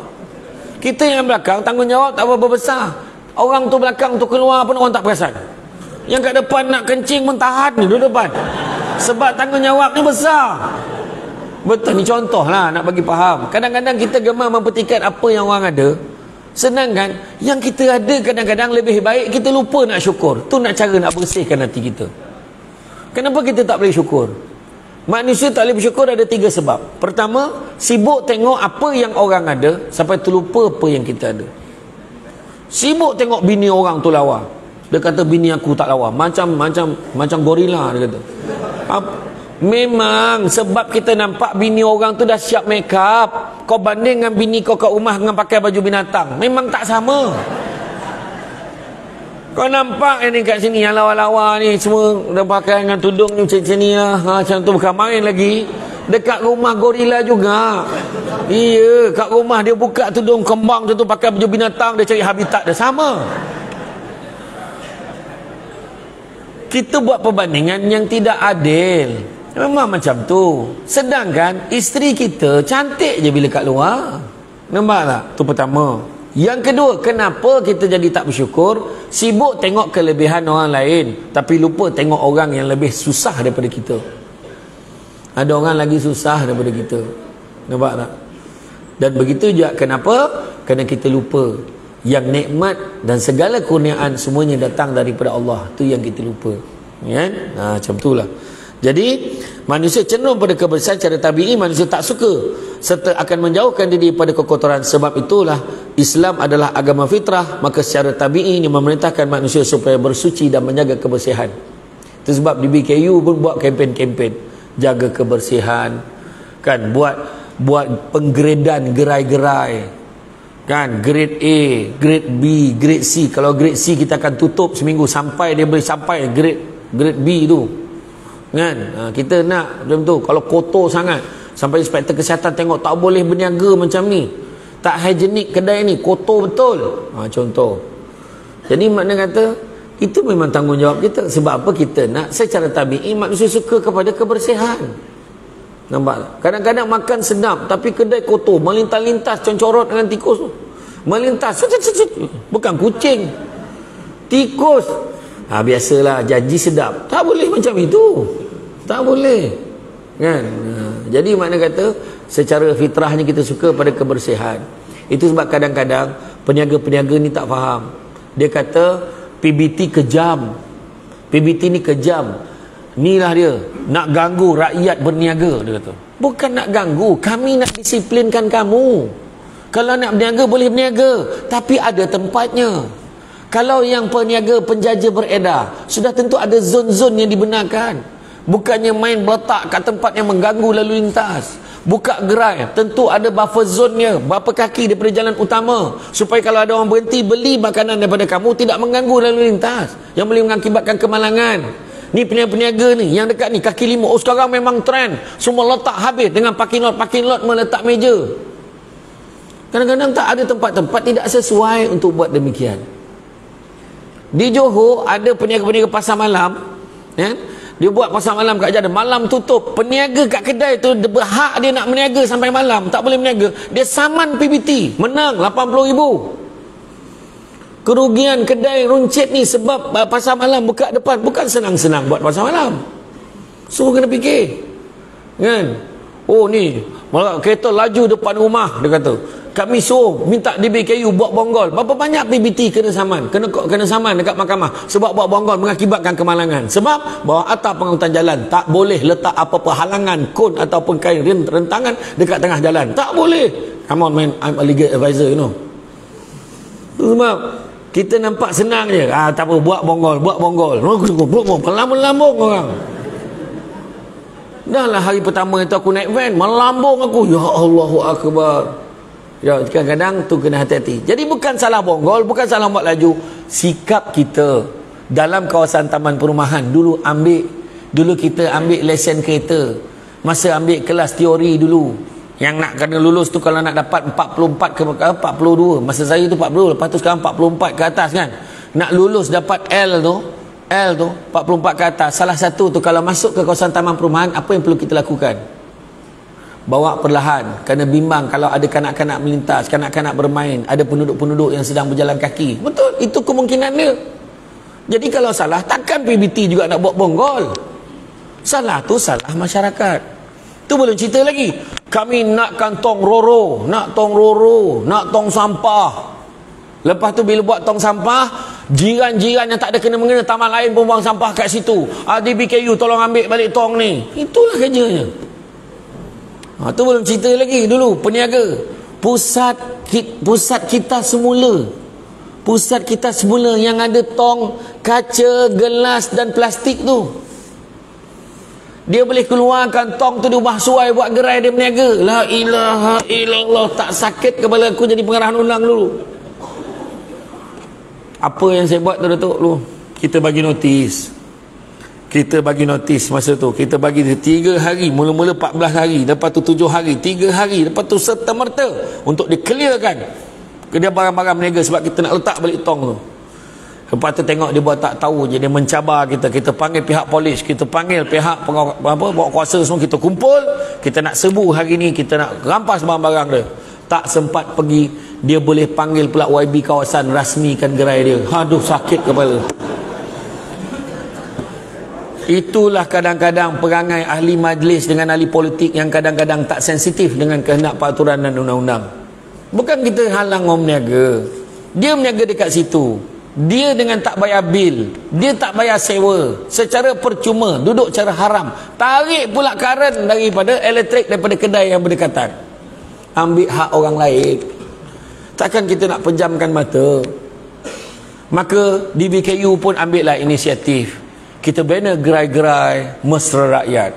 Kita yang belakang tanggungjawab tak berapa besar. Orang tu belakang tu keluar pun orang tak perasan. Yang kat depan nak kencing pun tahan ni duduk depan, sebab tanggungjawab ni besar. Betul, ni contoh lah nak bagi faham. Kadang-kadang kita gemar mempertikat apa yang orang ada, sedangkan yang kita ada kadang-kadang lebih baik kita lupa nak syukur. Tu nak cara nak bersihkan hati kita. Kenapa kita tak boleh syukur? Manusia tak boleh bersyukur ada 3 sebab. Pertama, sibuk tengok apa yang orang ada sampai terlupa apa yang kita ada. Sibuk tengok bini orang tu lawa, dia kata bini aku tak lawa, macam gorila, dia kata. Memang sebab kita nampak bini orang tu dah siap make up, kau banding dengan bini kau kat rumah dengan pakai baju binatang, memang tak sama. Kau nampak ni kat sini yang lawa-lawa ni semua dah pakai dengan tudung ni macam ni lah, macam tu bukan main lagi. Dekat rumah gorila juga. Iya, kat rumah dia buka tudung kembang macam tu, pakai baju binatang, dia cari habitat dia, sama. Kita buat perbandingan yang tidak adil. Memang macam tu. Sedangkan isteri kita cantik je bila kat luar. Nampak tak? Tu pertama. Yang kedua, kenapa kita jadi tak bersyukur? Sibuk tengok kelebihan orang lain, tapi lupa tengok orang yang lebih susah daripada kita. Ada orang lagi susah daripada kita. Nampak tak? Dan begitu juga kenapa? Kerana kita lupa yang nikmat dan segala kurniaan semuanya datang daripada Allah. Tu yang kita lupa. Ya? Macam itulah. Jadi manusia cenderung pada kebersihan secara tabi'i, manusia tak suka serta akan menjauhkan diri daripada kekotoran. Sebab itulah Islam adalah agama fitrah, maka secara tabi'i ini memerintahkan manusia supaya bersuci dan menjaga kebersihan. Itu sebab di BKU pun buat kempen-kempen jaga kebersihan kan, buat penggradean gerai-gerai kan, grade A, grade B, grade C. Kalau grade C kita akan tutup seminggu sampai dia boleh sampai grade B tu kan. Kita nak macam tu. Kalau kotor sangat sampai inspektor kesihatan tengok tak boleh berniaga macam ni, tak higienik kedai ni, kotor betul. Contoh Jadi makna kata itu memang tanggungjawab kita. Sebab apa? Kita nak secara tabi'i manusia suka kepada kebersihan. Nampak? Kadang-kadang makan sedap tapi kedai kotor, melintas-lintas concorot dengan tikus tu. Melintas, bukan kucing, tikus. Biasalah janji sedap. Tak boleh macam itu. Tak boleh. Kan? Jadi makna kata secara fitrahnya kita suka pada kebersihan. Itu sebab kadang-kadang peniaga-peniaga ni tak faham. Dia kata PBT kejam. PBT ni kejam. Inilah dia, nak ganggu rakyat berniaga, dia kata. Bukan nak ganggu, kami nak disiplinkan kamu. Kalau nak berniaga boleh berniaga, tapi ada tempatnya. Kalau yang peniaga penjaja beredar, sudah tentu ada zon-zon yang dibenarkan. Bukannya main berletak kat tempat yang mengganggu lalu lintas. Buka gerai, tentu ada buffer zone-nya, berapa kaki daripada jalan utama, supaya kalau ada orang berhenti beli makanan daripada kamu, tidak mengganggu lalu lintas yang boleh mengakibatkan kemalangan. Ni peniaga-peniaga ni yang dekat ni kaki lima. Oh, sekarang memang trend, semua letak habis dengan parking lot meletak meja. Kadang-kadang tak ada tempat-tempat tidak sesuai untuk buat demikian. Di Johor ada peniaga-peniaga pasar malam, ya? Dia buat pasar malam kat jalan, malam tutup. Peniaga kat kedai tu berhak dia nak meniaga sampai malam, tak boleh meniaga. Dia saman PBT, menang 80,000. Kerugian kedai runcit ni sebab pasar malam buka depan. Bukan senang-senang buat pasar malam. So kena fikir. Kan? Oh ni, kereta laju depan rumah, dia kata. Kami suruh minta DBKU buat bonggol. Berapa banyak PBT kena saman? Kena saman dekat mahkamah. Sebab buat bonggol mengakibatkan kemalangan. Sebab bawah atap pengangkutan jalan tak boleh letak apa-apa halangan, kon ataupun kain rentangan dekat tengah jalan. Tak boleh. Come on man, I'm a legal advisor, you know. Sebab kita nampak senang je. Tak apa, buat bonggol. Melambung orang. Dah lah hari pertama itu aku naik van, melambung aku. Ya Allahu Akbar. Ya, kadang-kadang tu kena hati-hati. Jadi bukan salah bonggol, bukan salah buat laju. Sikap kita dalam kawasan taman perumahan. Dulu kita ambil lesen kereta. Masa ambil kelas teori dulu, yang nak kena lulus tu kalau nak dapat 44 ke 42. Masa saya tu 40, lepas tu sekarang 44 ke atas kan. Nak lulus dapat L tu 44 ke atas. Salah satu tu kalau masuk ke kawasan taman perumahan, apa yang perlu kita lakukan? Bawa perlahan, kerana bimbang kalau ada kanak-kanak melintas, kanak-kanak bermain, ada penduduk-penduduk yang sedang berjalan kaki. Betul, itu kemungkinan dia. Jadi kalau salah, takkan PBT juga nak buat bonggol. Salah tu salah masyarakat. Tu belum cerita lagi. Kami nakkan tong roro, nak tong sampah. Lepas tu bila buat tong sampah, jiran-jiran yang tak ada kena-mengena taman lain pun buang sampah kat situ. DBKU tolong ambil balik tong ni. Itulah kerjanya. Tu belum cerita lagi dulu peniaga. Pusat kita semula yang ada tong, kaca, gelas dan plastik tu. Dia boleh keluarkan tong tu, diubah suai buat gerai dia berniaga. La ilaha illallah. Tak sakit kepala aku jadi pengarahan undang dulu. Apa yang saya buat tu Datuk dulu? Kita bagi notis masa tu. Kita bagi 3 hari, mula-mula 14 hari, lepas tu 7 hari, 3 hari, lepas tu serta-merta untuk diclearkan dia barang-barang berniaga sebab kita nak letak balik tong tu. Lepas tu tengok dia buat tak tahu je, dia mencabar kita. Kita panggil pihak polis, kita panggil pihak bawa kuasa semua, kita kumpul, kita nak serbu hari ni, kita nak rampas barang-barang dia. Tak sempat pergi, dia boleh panggil pula YB kawasan rasmikan gerai dia. Aduh, sakit kepala. Itulah kadang-kadang perangai ahli majlis dengan ahli politik yang kadang-kadang tak sensitif dengan kehendak peraturan dan undang-undang. Bukan kita halang orang berniaga. Dia berniaga dekat situ. Dia dengan tak bayar bil, dia tak bayar sewa, secara percuma, duduk cara haram. Tarik pula karen daripada elektrik daripada kedai yang berdekatan. Ambil hak orang lain. Takkan kita nak pejamkan mata. Maka DBKU pun ambillah inisiatif. Kita bina gerai-gerai mesra rakyat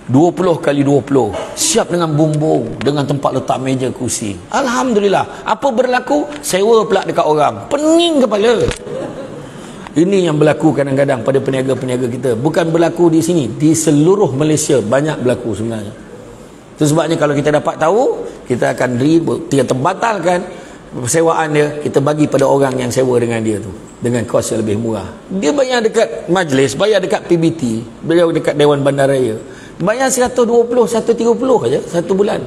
20 kali 20, siap dengan bumbung, dengan tempat letak meja kursi. Alhamdulillah. Apa berlaku? Sewa pula dekat orang. Pening kepala. Ini yang berlaku kadang-kadang pada peniaga-peniaga kita. Bukan berlaku di sini, di seluruh Malaysia banyak berlaku sebenarnya. Itu sebabnya kalau kita dapat tahu, kita akan terbatalkan sewaan dia kita bagi pada orang yang sewa dengan dia tu dengan kos yang lebih murah. Dia bayar dekat majlis, bayar dekat PBT, bayar dekat Dewan Bandaraya, bayar 120, 130 aja satu bulan.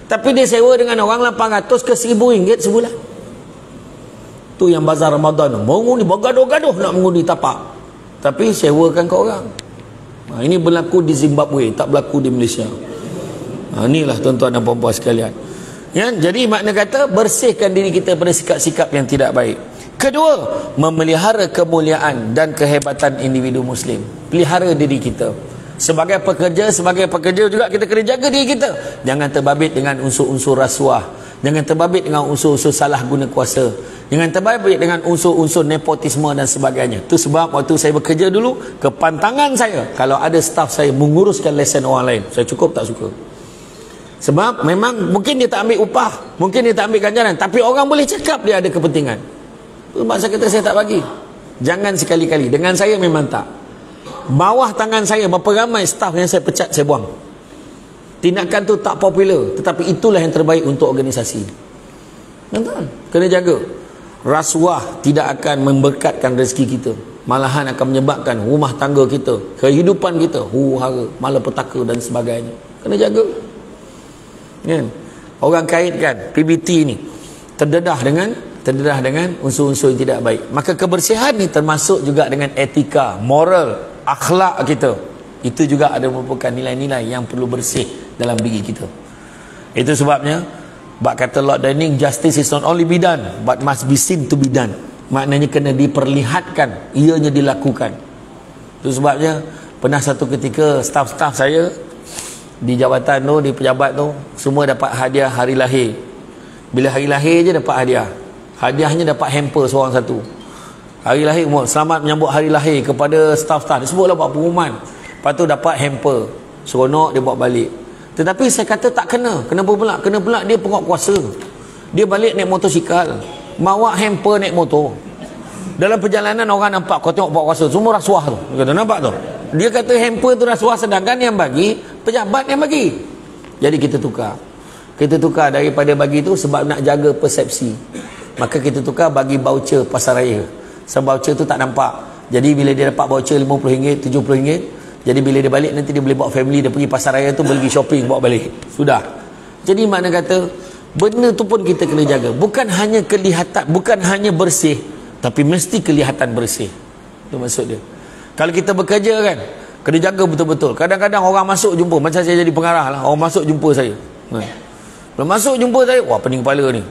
Tapi dia sewa dengan orang 800 ke 1000 ringgit sebulan. Tu yang bazar Ramadan, mengundi bergaduh-gaduh nak mengundi tapak, tapi sewakan ke orang. Ini berlaku di Zimbabwe, tak berlaku di Malaysia. Inilah tuan-tuan dan puan-puan sekalian. Ya, jadi makna kata bersihkan diri kita pada sikap-sikap yang tidak baik. Kedua, memelihara kemuliaan dan kehebatan individu Muslim. Pelihara diri kita. Sebagai pekerja juga kita kena jaga diri kita. Jangan terbabit dengan unsur-unsur rasuah. Jangan terbabit dengan unsur-unsur salah guna kuasa. Jangan terbabit dengan unsur-unsur nepotisme dan sebagainya. Itu sebab waktu saya bekerja dulu, kepantangan saya kalau ada staf saya menguruskan lesen orang lain. Saya cukup tak suka. Sebab memang mungkin dia tak ambil upah, mungkin dia tak ambil ganjaran, tapi orang boleh cakap dia ada kepentingan. Sebab saya kata saya tak bagi. Jangan sekali-kali. Dengan saya memang tak. Bawah tangan saya berapa ramai staf yang saya pecat, saya buang. Tindakan tu tak popular, tetapi itulah yang terbaik untuk organisasi. Tuan-tuan, kena jaga. Rasuah tidak akan memberkatkan rezeki kita, malahan akan menyebabkan rumah tangga kita, kehidupan kita huru-hara, malapetaka dan sebagainya. Kena jaga. Kan? Orang kaitkan PBT ni terdedah dengan unsur-unsur yang tidak baik. Maka kebersihan ni termasuk juga dengan etika, moral, akhlak kita. Itu juga ada merupakan nilai-nilai yang perlu bersih dalam diri kita. Itu sebabnya bab kata Lord Denning, justice is not only be done but must be seen to be done. Maknanya kena diperlihatkan, ianya dilakukan. Itu sebabnya pernah satu ketika staf-staf saya di jabatan tu, di pejabat tu, semua dapat hadiah hari lahir. Bila hari lahir je dapat hadiah. Hadiahnya dapat hamper seorang satu. Hari lahir, selamat menyambut hari lahir kepada staf-staf. Dia sebutlah buat pengumuman. Lepas tu dapat hamper. Seronok dia bawa balik. Tetapi saya kata tak kena. Kenapa pula? Kena pula dia penguat kuasa. Dia balik naik motosikal, bawa hamper naik motor. Dalam perjalanan orang nampak, kau tengok bawa kuasa, semua rasuah tu. Dia kata nampak tu. Dia kata hamper tu rasuah, sedangkan yang bagi pejabat yang bagi. Jadi kita tukar. Kita tukar daripada bagi tu sebab nak jaga persepsi. Maka kita tukar bagi voucher pasar raya. Sebab voucher tu tak nampak. Jadi bila dia dapat voucher RM50, RM70, jadi bila dia balik nanti dia boleh bawa family dia pergi pasar raya tu, pergi shopping, bawa balik. Sudah. Jadi makna kata benda tu pun kita kena jaga. Bukan hanya kelihatan, bukan hanya bersih, tapi mesti kelihatan bersih. Itu maksud dia. Kalau kita bekerja kan, kena jaga betul-betul. Kadang-kadang orang masuk jumpa, macam saya jadi pengarah lah, orang masuk jumpa saya. Kalau masuk jumpa saya, wah pening kepala ni.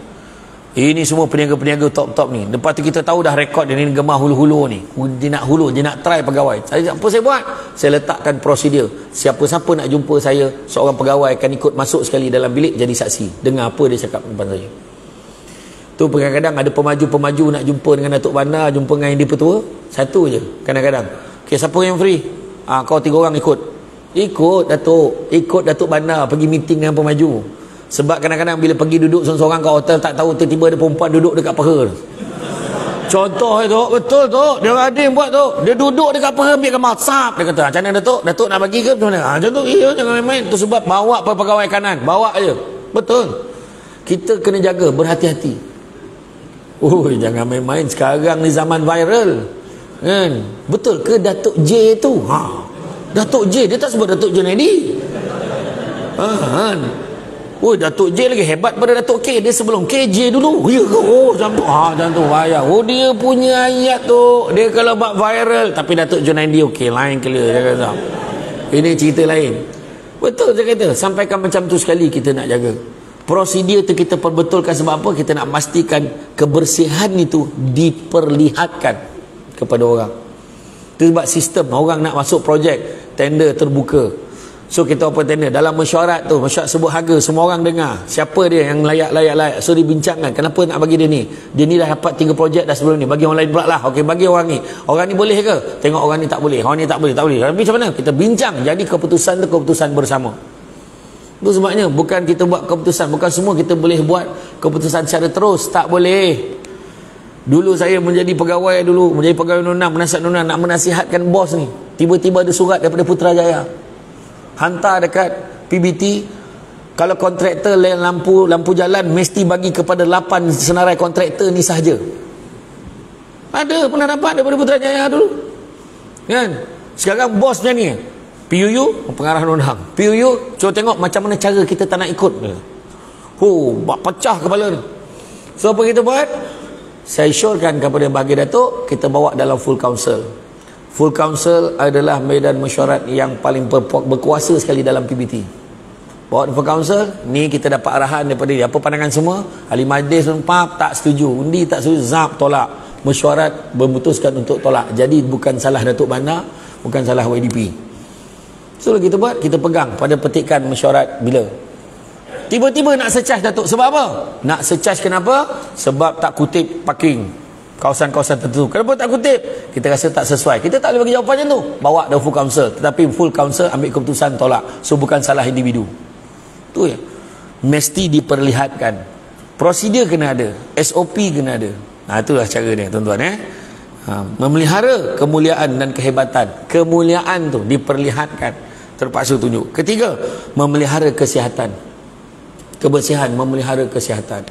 Ini semua peniaga-peniaga top-top ni. Lepas tu kita tahu dah rekod dia ni gemar hulu-hulu ni. Dia nak hulu, dia nak try pegawai. Apa saya buat? Saya letakkan prosedur. Siapa-siapa nak jumpa saya, seorang pegawai akan ikut masuk sekali dalam bilik jadi saksi. Dengar apa dia cakap depan saya. Tu kadang-kadang ada pemaju-pemaju nak jumpa dengan Datuk Bandar, jumpa dengan yang dipertua. Satu je kadang-kadang. Okay, siapa yang free? Kau 3 orang ikut. Ikut Datuk Bandar pergi meeting dengan pemaju. Sebab kadang-kadang bila pergi duduk seorang-seorang kat hotel, tak tahu tiba-tiba ada perempuan duduk dekat peha. Contoh tu, betul tu, dia ada yang buat tu. Dia duduk dekat peha ambil gambar, sap. Dia kata, macam mana Datuk nak bagi ke macam mana? Macam tu, iya jangan main-main. Tu sebab bawa pegawai kanan, bawa aje. Betul. Kita kena jaga, berhati-hati. Jangan main-main sekarang ni zaman viral. Kan? Betul ke Datuk J tu? Datuk J, dia tak sebut Datuk Junaidi. Datuk J lagi hebat pada Datuk K. Dia sebelum KJ dulu. Ya ke? Macam tu. Macam tu. Dia punya ayat tu. Dia kalau buat viral. Tapi Datuk Junaidi okey. Lain clear. Dia kata. Ini cerita lain. Betul saya kata. Sampaikan macam tu sekali kita nak jaga. Prosedur tu kita perbetulkan sebab apa? Kita nak pastikan kebersihan itu diperlihatkan kepada orang. Itu sebab sistem. Orang nak masuk projek, tender terbuka. So kita open tender. Dalam mesyuarat tu, mesyuarat sebut harga, semua orang dengar siapa dia yang layak. So dibincangkan, kenapa nak bagi dia ni? Dia ni dah dapat 3 projek dah sebelum ni, bagi orang lain pula lah. Okey, bagi orang ni. Orang ni boleh ke? Tengok orang ni tak boleh. Orang ni tak boleh. Tapi macam mana? Kita bincang. Jadi keputusan tu keputusan bersama. Itu sebabnya bukan kita buat keputusan, bukan semua kita boleh buat keputusan secara terus. Tak boleh. Dulu saya menjadi pegawai Nona, menasihat Nona, nak menasihatkan bos ni. Tiba-tiba ada surat daripada Putrajaya. Hantar dekat PBT, Kalau kontraktor lampu jalan mesti bagi kepada 8 senarai kontraktor ni sahaja. Ada pernah dapat daripada Putrajaya dulu. Kan? Sekarang bosnya ni PUU pengarah undang. PUU cuba tengok macam mana cara kita tak nak ikut. Pecah kepala ni. So apa kita buat? Saya syorkan kepada bagi Datuk, kita bawa dalam full council. Full council adalah medan mesyuarat yang paling berkuasa sekali dalam PBT. Bawa full council, ni kita dapat arahan daripada dia. Apa pandangan semua? Ahli majlis pun tak setuju. Undi tak setuju, zap tolak. Mesyuarat memutuskan untuk tolak. Jadi bukan salah Datuk Bandar, bukan salah YDP. So kita buat, kita pegang pada petikan mesyuarat bila. Tiba-tiba nak secas Datuk. Sebab apa? Nak secas kenapa? Sebab tak kutip parking kawasan-kawasan tertentu. Kenapa tak kutip? Kita rasa tak sesuai. Kita tak boleh bagi jawapan macam tu. Bawa dah full council. Tetapi full council ambil keputusan tolak. So bukan salah individu. Tu ya. Mesti diperlihatkan. Prosedur kena ada. SOP kena ada. Itulah cara dia tuan-tuan. Memelihara kemuliaan dan kehebatan. Kemuliaan tu diperlihatkan. Terpaksa tunjuk. Ketiga, memelihara kesihatan. Kebersihan, memelihara kesihatan.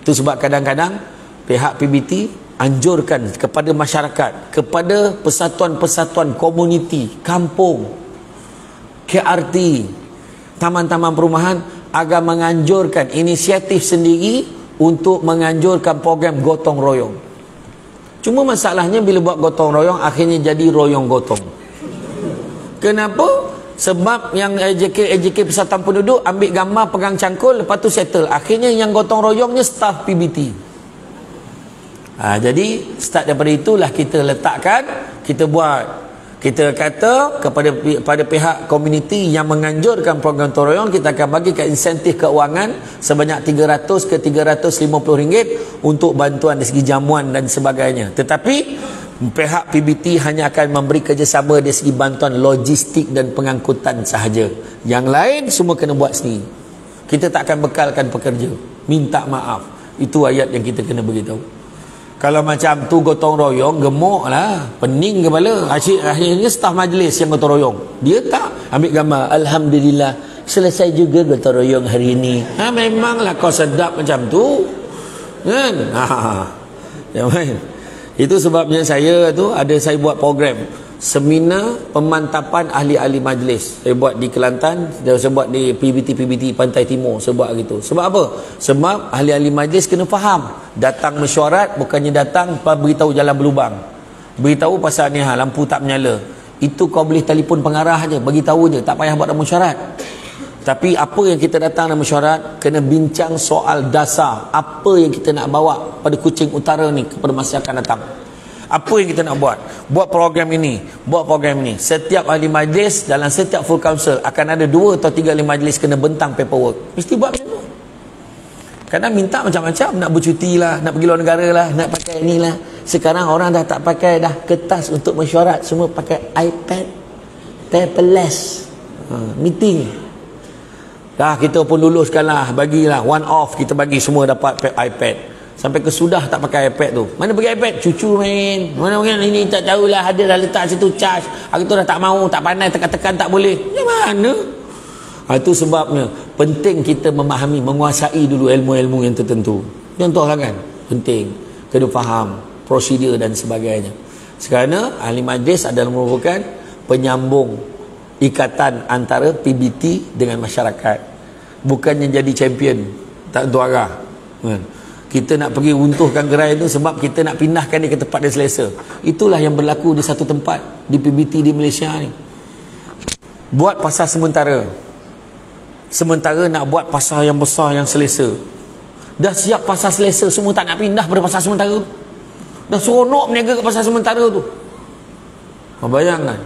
Itu sebab kadang-kadang pihak PBT anjurkan kepada masyarakat, kepada persatuan-persatuan komuniti, kampung, KRT, taman-taman perumahan agar menganjurkan inisiatif sendiri untuk menganjurkan program gotong royong. Cuma masalahnya bila buat gotong royong akhirnya jadi royong gotong. Kenapa? Sebab yang AJK Persatuan Penduduk ambil gambar pegang cangkul, lepas tu settle. Akhirnya yang gotong royongnya staff PBT. Jadi start daripada itulah kita letakkan, kita buat. Kita kata kepada pihak komuniti yang menganjurkan program gotong royong, kita akan bagikan insentif keuangan sebanyak 300 ke 350 ringgit untuk bantuan dari segi jamuan dan sebagainya. Tetapi pihak PBT hanya akan memberi kerjasama dari segi bantuan logistik dan pengangkutan sahaja. Yang lain semua kena buat sendiri. Kita tak akan bekalkan pekerja. Minta maaf. Itu ayat yang kita kena beritahu. Kalau macam tu gotong royong, gemuk lah, pening kepala. Akhirnya staf majlis yang gotong royong. Dia tak ambil gambar. Alhamdulillah, selesai juga gotong royong hari ini. Memanglah kau sedap macam tu. Kan? Yang lain. Itu sebabnya saya buat program seminar pemantapan ahli-ahli majlis. Saya buat di Kelantan, saya buat di PBT Pantai Timur, saya buat gitu. Sebab apa? Sebab ahli-ahli majlis kena faham. Datang mesyuarat bukannya datang beritahu jalan berlubang. Beritahu pasal ni lampu tak menyala. Itu kau boleh telefon pengarah aja, bagi tahu je, tak payah buat dalam mesyuarat. Tapi apa yang kita datang dalam mesyuarat, kena bincang soal dasar. Apa yang kita nak bawa pada Kuching Utara ni kepada masa yang akan datang. Apa yang kita nak buat? Buat program ini, buat program ini. Setiap ahli majlis dalam setiap full council akan ada 2 atau 3 ahli majlis kena bentang paperwork. Mesti buat macam tu. Kadang minta macam-macam, nak bercuti lah, nak pergi luar negara lah, nak pakai ni lah. Sekarang orang dah tak pakai dah kertas untuk mesyuarat, semua pakai iPad, paperless, meeting. Dah kita pun luluskan lah, bagilah one off, kita bagi semua dapat iPad. Sampai ke sudah tak pakai iPad tu. Mana pergi iPad? Cucu main. Mana mungkin ini tak tahulah, ada dah letak situ charge. Hari tu dah tak mau, tak pandai, tekan-tekan tak boleh. Macam mana? Itu sebabnya penting kita memahami, menguasai dulu ilmu-ilmu yang tertentu. Contohlah kan, penting kena faham prosedur dan sebagainya. Sekarang ahli majlis adalah merupakan penyambung ikatan antara PBT dengan masyarakat. Bukannya jadi champion, tak tentu arah. Kita nak pergi runtuhkan gerai itu sebab kita nak pindahkan dia ke tempat dia selesa. Itulah yang berlaku di satu tempat di PBT di Malaysia ni. Buat pasar sementara, sementara nak buat pasar yang besar yang selesa. Dah siap pasar selesa, semua tak nak pindah pada pasar sementara. Dah seronok berniaga ke pasar sementara tu. Bayangkan,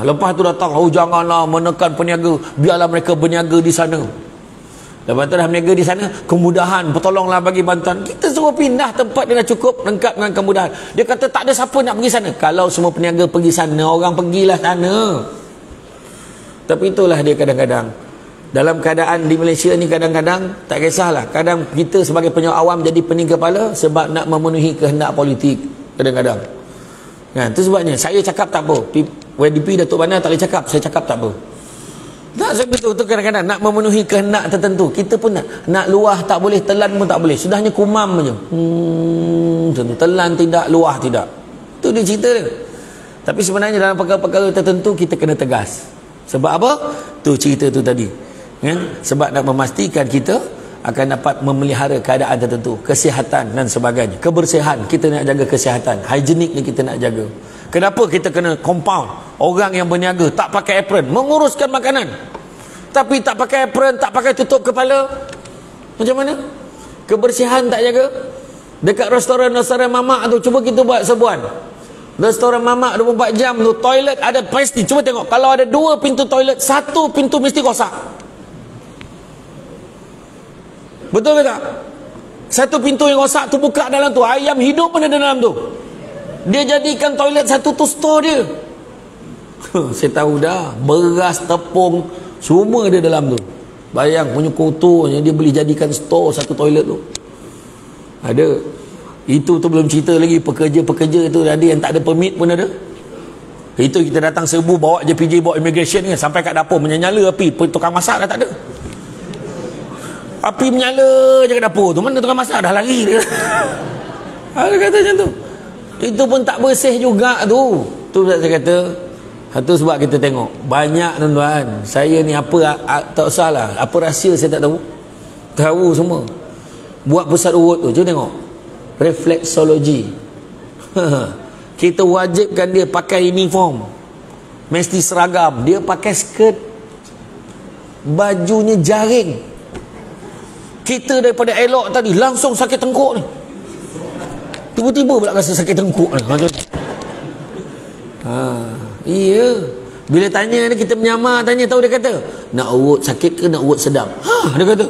lepas tu datang, janganlah menekan peniaga, biarlah mereka berniaga di sana. Lepas tu dah berniaga di sana, kemudahan, pertolonglah bagi bantuan. Kita suruh pindah tempat dia dah cukup lengkap dengan kemudahan. Dia kata tak ada siapa nak pergi sana. Kalau semua peniaga pergi sana, orang pergilah sana. Tapi itulah dia kadang-kadang. Dalam keadaan di Malaysia ni kadang-kadang tak kisahlah. Kadang kita sebagai penyawak awam jadi pening kepala sebab nak memenuhi kehendak politik kadang-kadang. Itu sebabnya saya cakap tak apa. YDP Datuk Bandar tak boleh cakap, saya cakap tak apa. Tak sebetul tu kadang-kadang nak memenuhi kehendak tertentu. Kita pun nak luah tak boleh, telan pun tak boleh. Sudahnya kumam je. Telan tidak, luah tidak. Itu dia cerita dia. Tapi sebenarnya dalam perkara-perkara tertentu kita kena tegas. Sebab apa? Tu cerita tu tadi. Kan? Sebab nak memastikan kita akan dapat memelihara keadaan tertentu, kesihatan dan sebagainya. Kebersihan, kita nak jaga kesihatan. Higienik ni kita nak jaga. Kenapa kita kena compound? Orang yang berniaga tak pakai apron, menguruskan makanan, tapi tak pakai apron, tak pakai tutup kepala. Macam mana? Kebersihan tak jaga. Dekat restoran-restoran mamak tu, cuba kita buat sebuan. Restoran mamak 24 jam tu, toilet ada pasti. Cuba tengok, kalau ada 2 pintu toilet, 1 pintu mesti rosak. Betul ke tak? 1 pintu yang rosak tu buka dalam tu, ayam hidup pun ada dalam tu. Dia jadikan toilet satu tu store dia. Saya tahu dah, beras, tepung, semua dia dalam tu. Bayang punya kotornya, dia boleh jadikan store satu toilet tu. Ada. Itu tu belum cerita lagi, pekerja-pekerja tu ada yang tak ada permit pun ada. Itu kita datang serbu, bawa je PJ, bawa immigration ni, sampai kat dapur menyala api, tukang masak dah tak ada. Api menyala je kat dapur tu, mana tukang masak dah lari dia. Ada kata macam tu. Itu pun tak bersih juga tu. Tu saya kata, itu sebab kita tengok banyak tuan-tuan. Saya ni apa tak usahlah, apa rahsia saya tak tahu. Tahu semua. Buat pusat urut tu, cuba tengok. Reflexology. Kita wajibkan dia pakai uniform. Mesti seragam. Dia pakai skirt. Bajunya jaring. Kita daripada elok tadi langsung sakit tengkuk ni. Tiba-tiba pula rasa sakit tengkuk ni. Iya. Bila tanya ni, kita menyamar, tanya, tahu dia kata, nak urut sakit ke nak urut sedap? Dia kata.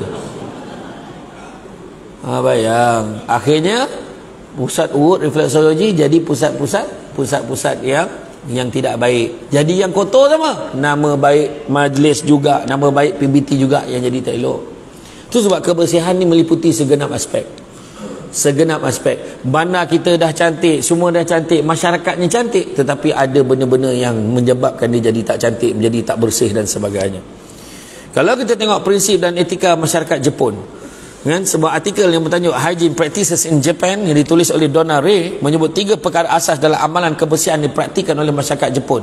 Bayang. Akhirnya pusat urut refleksologi jadi pusat-pusat yang tidak baik. Jadi yang kotor sama. Nama baik majlis juga, nama baik PBT juga yang jadi tak elok. Itu sebab kebersihan ni meliputi segenap aspek. Segenap aspek. Bandar kita dah cantik, semua dah cantik, masyarakatnya cantik, tetapi ada benda-benda yang menyebabkan dia jadi tak cantik, menjadi tak bersih dan sebagainya. Kalau kita tengok prinsip dan etika masyarakat Jepun, kan, sebuah artikel yang bertajuk Hygiene Practices in Japan yang ditulis oleh Donna Ray menyebut 3 perkara asas dalam amalan kebersihan dipraktikkan oleh masyarakat Jepun.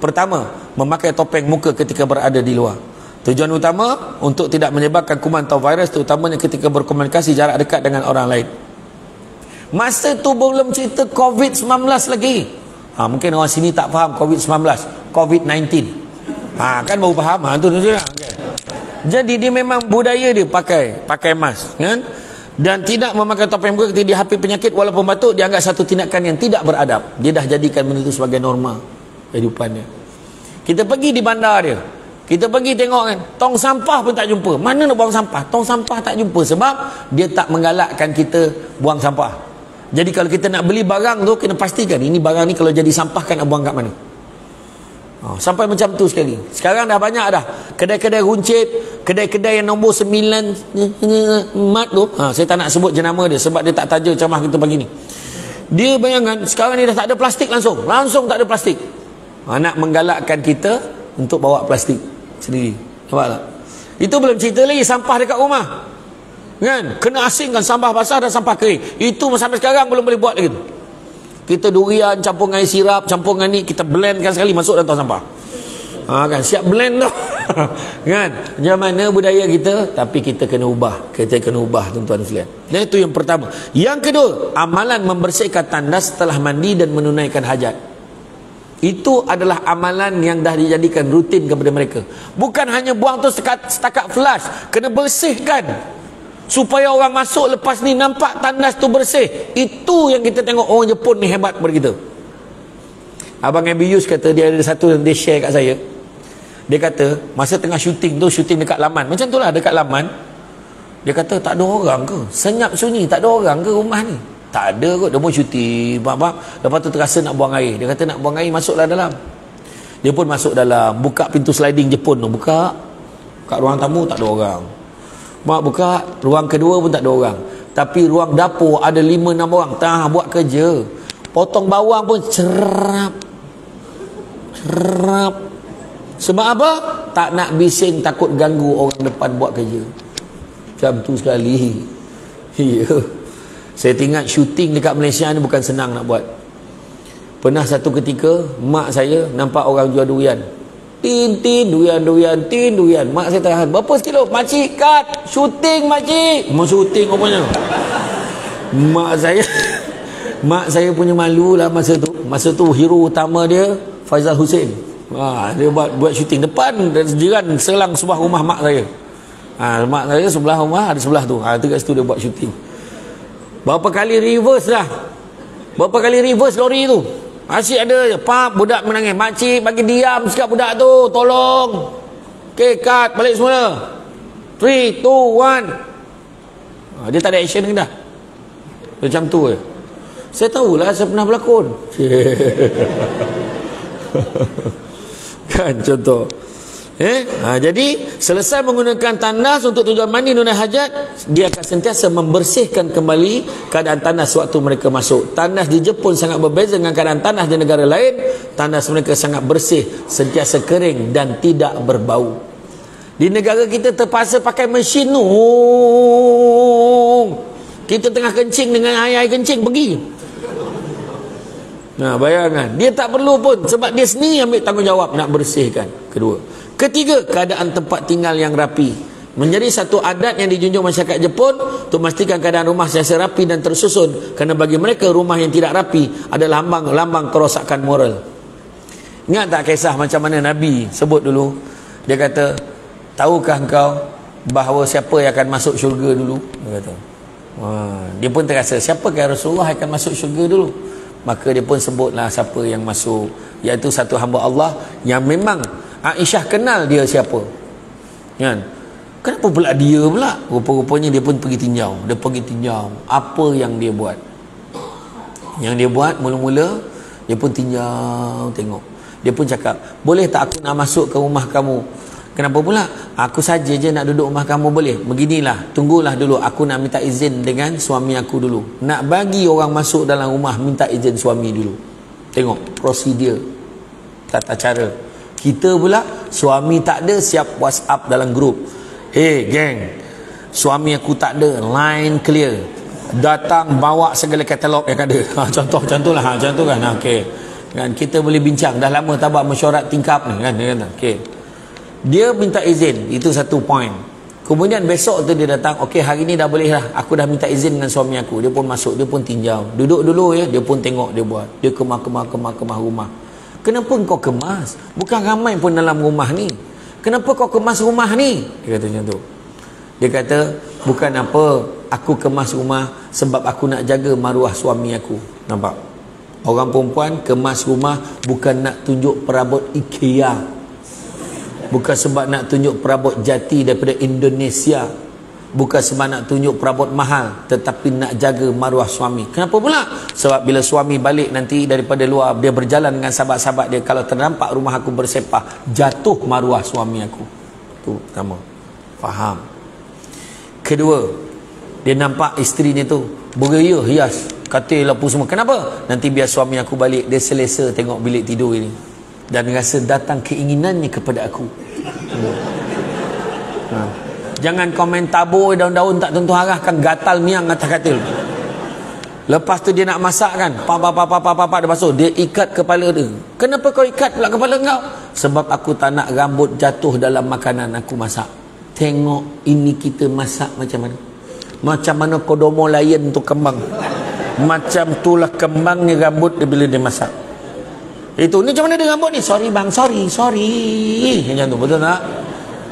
Pertama, memakai topeng muka ketika berada di luar. Tujuan utama untuk tidak menyebarkan kuman atau virus, terutamanya ketika berkomunikasi jarak dekat dengan orang lain. Masa tu belum cerita COVID-19 lagi. Mungkin orang sini tak faham COVID-19, COVID-19. Kan baru faham. Tu dia. Okay. Jadi dia memang budaya dia pakai mask, kan? Dan tidak memakai topeng muka ketika dihadapi penyakit walaupun batuk dianggap satu tindakan yang tidak beradab. Dia dah jadikan benda itu sebagai norma kehidupannya. Kita pergi di bandar dia, kita pergi tengok kan, tong sampah pun tak jumpa. Mana nak buang sampah? Tong sampah tak jumpa sebab dia tak menggalakkan kita buang sampah. Jadi kalau kita nak beli barang tu, kena pastikan ini barang ni kalau jadi sampah kan nak buang kat mana. Sampai macam tu sekali. Sekarang dah banyak dah kedai-kedai runcit, kedai-kedai yang nombor 9 mat tu. Saya tak nak sebut jenama dia sebab dia tak taja ceramah kita pagi ni. Dia bayangkan sekarang ni dah tak ada plastik langsung tak ada plastik. Nak menggalakkan kita untuk bawa plastik sendiri. Nampak tak? Itu belum cerita lagi sampah dekat rumah, kan? Kena asingkan sampah basah dan sampah kering. Itu sampai sekarang belum boleh buat lagi. Kita durian campur dengan air sirap, campur dengan ni, kita blendkan sekali masuk dalam tong sampah. Kan siap blend tu. Kan? Macam mana budaya kita, tapi kita kena ubah. Kita kena ubah tuan-tuan sekalian. Dan itu yang pertama. Yang kedua, amalan membersihkan tandas setelah mandi dan menunaikan hajat. Itu adalah amalan yang dah dijadikan rutin kepada mereka. Bukan hanya buang tu setakat flush, kena bersihkan supaya orang masuk lepas ni nampak tandas tu bersih. Itu yang kita tengok orang Jepun ni hebat pada kita. Abang Abius kata dia ada satu yang dia share kat saya. Dia kata masa tengah syuting tu, syuting dekat Laman, macam tu lah, dekat Laman. Dia kata tak ada orang ke, senyap sunyi, tak ada orang ke rumah ni? Tak ada kot, dia pun syuting lepas tu terasa nak buang air. Dia kata nak buang air, masuklah dalam. Dia pun masuk dalam, buka pintu sliding Jepun tu, buka kat ruang tamu tak ada orang. Buka ruang kedua pun tak ada orang. Tapi ruang dapur ada 5-6 orang tengah buat kerja. Potong bawang pun cerap. Sebab apa? Sebab tak nak bising, takut ganggu orang depan buat kerja. Macam tu sekali. Ya. Saya ingat syuting dekat Malaysia ni bukan senang nak buat. Pernah satu ketika mak saya nampak orang jual durian. Tin durian, tin durian. Mak saya tahan, berapa sekilo? Makcik kat, syuting makcik. Mau syuting rupanya. Mak saya punya malu lah masa tu. Masa tu hero utama dia Faizal Hussein. Dia buat syuting depan jiran selang sebuah rumah mak saya. Mak saya sebelah rumah, ada sebelah tu. Tu kat situ dia buat syuting. Berapa kali reverse lori tu. Asyik ada je. Pap, budak menangis. Makcik bagi diam sikap budak tu. Tolong. Okay, cut. Balik semula. 3, 2, 1. Dia tak ada action lagi dah. Macam tu je. Saya tahulah, saya pernah berlakon. Kan contoh. Jadi selesai menggunakan tandas untuk tujuan mandi tunai hajat, dia akan sentiasa membersihkan kembali keadaan tandas sewaktu mereka masuk. Tandas di Jepun sangat berbeza dengan keadaan tandas di negara lain. Tandas mereka sangat bersih, sentiasa kering dan tidak berbau. Di negara kita terpaksa pakai mesin tu. Kita tengah kencing dengan air kencing pergi. Bayangkan, dia tak perlu pun sebab dia sendiri ambil tanggungjawab nak bersihkan. Kedua. Ketiga, keadaan tempat tinggal yang rapi. Menjadi satu adat yang dijunjung masyarakat Jepun untuk memastikan keadaan rumah sentiasa rapi dan tersusun, kerana bagi mereka rumah yang tidak rapi adalah lambang kerosakan moral. Ingat tak kisah macam mana Nabi sebut dulu? Dia kata, tahukah engkau bahawa siapa yang akan masuk syurga dulu? Dia kata. Dia pun terasa, siapakah Rasulullah akan masuk syurga dulu? Maka dia pun sebutlah siapa yang masuk, iaitu satu hamba Allah yang memang Aisyah kenal dia siapa. Kan? Kenapa pula dia pula? Rupa-rupanya dia pun pergi tinjau. Dia pergi tinjau apa yang dia buat. Yang dia buat mula-mula, dia pun tinjau tengok. Dia pun cakap, boleh tak aku nak masuk ke rumah kamu? Kenapa pula? Aku saja je nak duduk rumah kamu, boleh? Beginilah, tunggulah dulu, aku nak minta izin dengan suami aku dulu. Nak bagi orang masuk dalam rumah, minta izin suami dulu. Tengok prosedur, tata cara. Kita pula suami tak ada, siap WhatsApp dalam grup. Geng, suami aku tak ada, line clear. Datang bawa segala katalog yang ada. Contoh lah, contoh kan. Okey. Kan kita boleh bincang, dah lama tak buat mesyuarat tingkap ni kan. Okey. Dia minta izin, itu satu point. Kemudian besok tu dia datang, okey hari ni dah boleh lah, aku dah minta izin dengan suami aku. Dia pun masuk, dia pun tinjau. Duduk dulu ya, dia pun tengok dia buat. Dia kemah rumah. Kenapa kau kemas? Bukan ramai pun dalam rumah ni. Kenapa kau kemas rumah ni? Dia kata macam tu. Dia kata, bukan apa, aku kemas rumah sebab aku nak jaga maruah suami aku. Nampak? Orang perempuan kemas rumah bukan nak tunjuk perabot IKEA. Bukan sebab nak tunjuk perabot jati daripada Indonesia. Bukan sebab nak tunjuk perabot mahal, tetapi nak jaga maruah suami. Kenapa pula? Sebab bila suami balik nanti daripada luar, dia berjalan dengan sahabat-sahabat dia, kalau ternampak rumah aku bersepah, jatuh maruah suami aku. Tu pertama. Faham. Kedua, dia nampak isteri dia tu beraya hias, katil lampu semua. Kenapa? Nanti biar suami aku balik, dia selesa tengok bilik tidur ini dan rasa datang keinginannya kepada aku. Jangan komen tabur daun-daun tak tentu arah, kan gatal miang atas katil. Lepas tu dia nak masak kan, dia basuh, dia ikat kepala dia. Kenapa kau ikat pula kepala kau? Sebab aku tak nak rambut jatuh dalam makanan aku masak. Tengok ini kita masak macam mana. Macam mana kodomo layan tu kembang. Macam itulah kembangnya rambut dia bila dia masak. Itu ni macam mana dia rambut ni? Sorry bang, sorry. Macam tu, betul tak?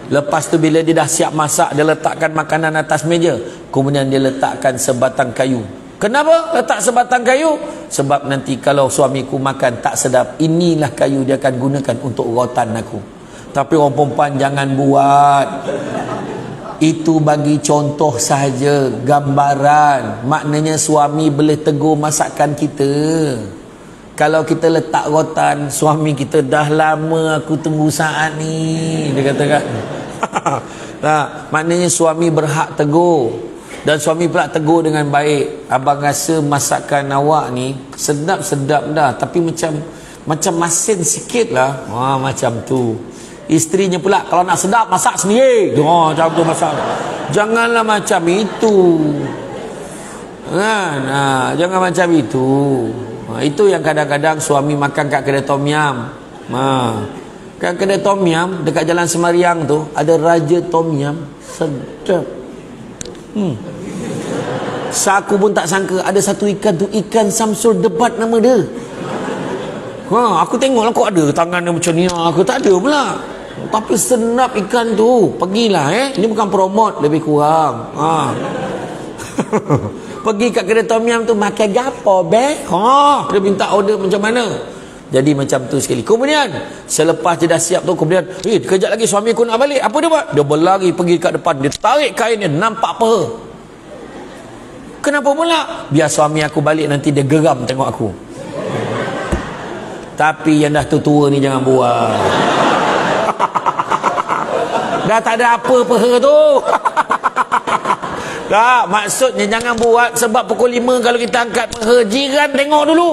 Lepas tu bila dia dah siap masak, dia letakkan makanan atas meja. Kemudian dia letakkan sebatang kayu. Kenapa letak sebatang kayu? Sebab nanti kalau suamiku makan tak sedap, inilah kayu dia akan gunakan untuk rotan aku. Tapi orang perempuan jangan buat. Itu bagi contoh sahaja, gambaran. Maknanya suami boleh tegur masakan kita. Kalau kita letak rotan, suami kita, dah lama aku tunggu saat ni, dia katakan. Nah, maknanya suami berhak tegur. Dan suami pula tegur dengan baik. Abang rasa masakan awak ni sedap-sedap dah, tapi macam masin sikit lah. Macam tu. Isterinya pula kalau nak sedap masak sendiri. Macam tu masak. Janganlah macam itu. Kan? Jangan macam itu. Itu yang kadang-kadang suami makan kat kedai tom yam. Kat kedai tom yam dekat Jalan Semariang tu ada Raja Tom Yam. Sedap. Aku pun tak sangka ada satu ikan tu, ikan Samsul Debat nama dia. Aku tengoklah kok ada tangan dia macam ni. Aku tak ada pula. Tapi senap ikan tu. Pergilah Ini bukan promote, lebih kurang. Pergi kat kedai tom yam tu, makan gapo be? Dia minta order macam mana. Jadi macam tu sekali. Kemudian selepas dia dah siap tu, kemudian kejap lagi suami aku nak balik. Apa dia buat? Dia berlari pergi kat depan. Dia tarik kain dia, nampak peha. Kenapa pula? Biar suami aku balik nanti dia geram tengok aku. Tapi yang dah tua ni jangan buat. Dah tak ada apa peha tu. Tak, maksudnya jangan buat sebab pukul 5 kalau kita angkat peha, jiran tengok dulu.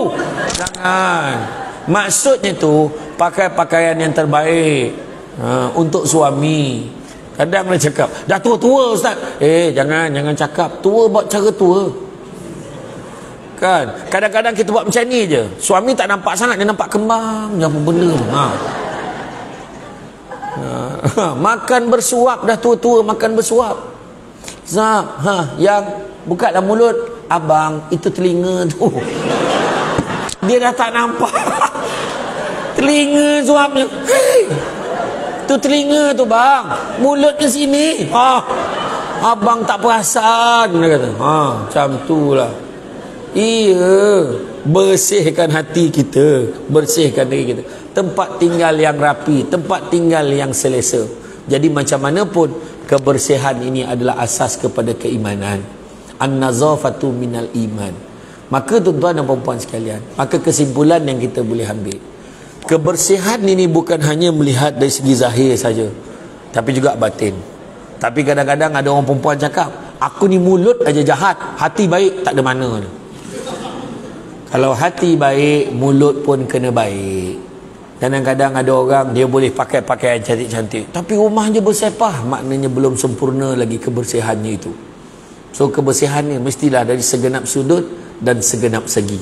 Jangan. Maksudnya tu pakai pakaian yang terbaik untuk suami. Kadang dia cakap, dah tua-tua Ustaz. Jangan cakap tua buat cara tua. Kan? Kadang-kadang kita buat macam ni je. Suami tak nampak sangat, dia nampak kembang je apa benda tu. Makan bersuap, dah tua-tua makan bersuap. Zab, yang bukalah mulut, abang, itu telinga tu. Dia dah tak nampak. Telinga suapnya. Tu telinga tu bang, mulutnya sini. Abang tak perasan, dia kata. Macam tu lah. Iya, bersihkan hati kita, bersihkan diri kita. Tempat tinggal yang rapi, tempat tinggal yang selesa. Jadi macam mana pun kebersihan ini adalah asas kepada keimanan. An-nazafatu minal iman. Maka tuan-tuan dan puan-puan sekalian, maka kesimpulan yang kita boleh ambil, kebersihan ini bukan hanya melihat dari segi zahir saja, tapi juga batin. Tapi kadang-kadang ada orang perempuan cakap, aku ni mulut aja jahat, hati baik tak ada mana. Kalau hati baik, mulut pun kena baik. Kadang-kadang ada orang dia boleh pakai pakaian cantik-cantik, tapi rumah je bersepah, maknanya belum sempurna lagi kebersihannya itu. So kebersihannya mestilah dari segenap sudut dan segenap segi.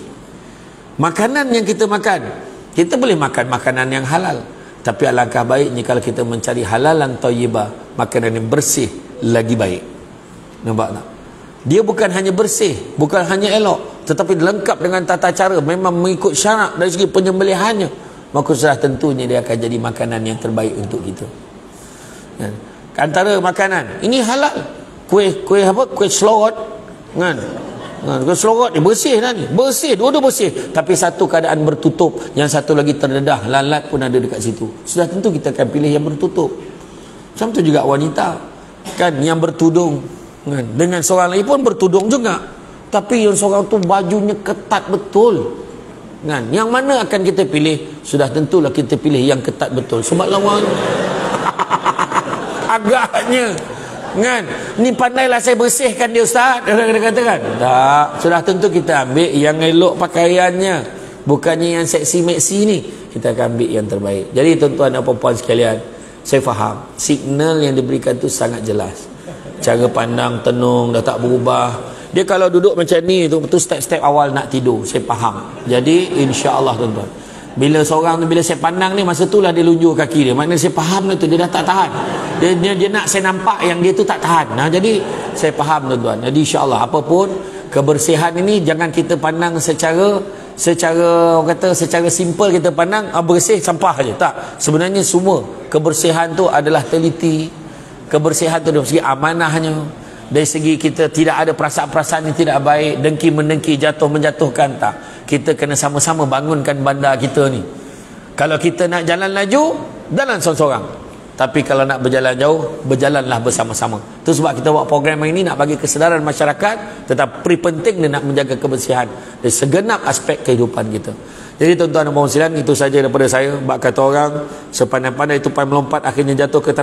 Makanan yang kita makan, kita boleh makan makanan yang halal, tapi alangkah baiknya kalau kita mencari halalan thayyibah, makanan yang bersih lagi baik. Nampak tak? Dia bukan hanya bersih, bukan hanya elok, tetapi lengkap dengan tata cara, memang mengikut syarat dari segi penyembelihannya, maka sudah tentunya dia akan jadi makanan yang terbaik untuk kita. Antara makanan ini halal, kuih selorot kan? Kuih selorot ni bersih dah ni, bersih, dua-dua bersih, tapi satu keadaan bertutup, yang satu lagi terdedah, lalat pun ada dekat situ. Sudah tentu kita akan pilih yang bertutup. Macam tu juga wanita kan, yang bertudung kan? Dengan seorang lagi pun bertudung juga, tapi yang seorang tu bajunya ketat betul kan? Yang mana akan kita pilih? Sudah tentulah kita pilih yang ketat betul, sebab lawan agaknya kan, ni pandailah saya bersihkan dia Ustaz, dia kata kan. Tak, sudah tentu kita ambil yang elok pakaiannya, bukannya yang seksi-meksi ni. Kita akan ambil yang terbaik. Jadi tuan-tuan dan puan-puan sekalian, saya faham signal yang diberikan tu sangat jelas. Cara pandang tenung dah tak berubah. Dia kalau duduk macam ni tu step-step awal nak tidur, saya faham. Jadi insya-Allah tuan-tuan, bila seorang tu, bila saya pandang ni, masa tu lah dia lunjur kaki dia, maknanya saya faham lah tu, dia dah tak tahan. Dia nak saya nampak yang dia tu tak tahan. Jadi saya faham tuan-tuan. Jadi insya-Allah apapun kebersihan ini jangan kita pandang secara orang kata secara simple kita pandang bersih sampah aja. Tak. Sebenarnya semua kebersihan tu adalah teliti. Kebersihan tu dari segi amanahnya, dari segi kita tidak ada perasaan-perasaan yang tidak baik, dengki-mendengki, jatuh-menjatuhkan. Tak. Kita kena sama-sama bangunkan bandar kita ni. Kalau kita nak jalan laju, jalan seorang-seorang. Tapi kalau nak berjalan jauh, berjalanlah bersama-sama. Itu sebab kita buat program ini, nak bagi kesedaran masyarakat, tetapi penting dia nak menjaga kebersihan dari segenap aspek kehidupan kita. Jadi tuan-tuan dan puan-puan sekalian, itu saja daripada saya. Bak kata orang, sepandai-pandai tupai melompat akhirnya jatuh ke tanah.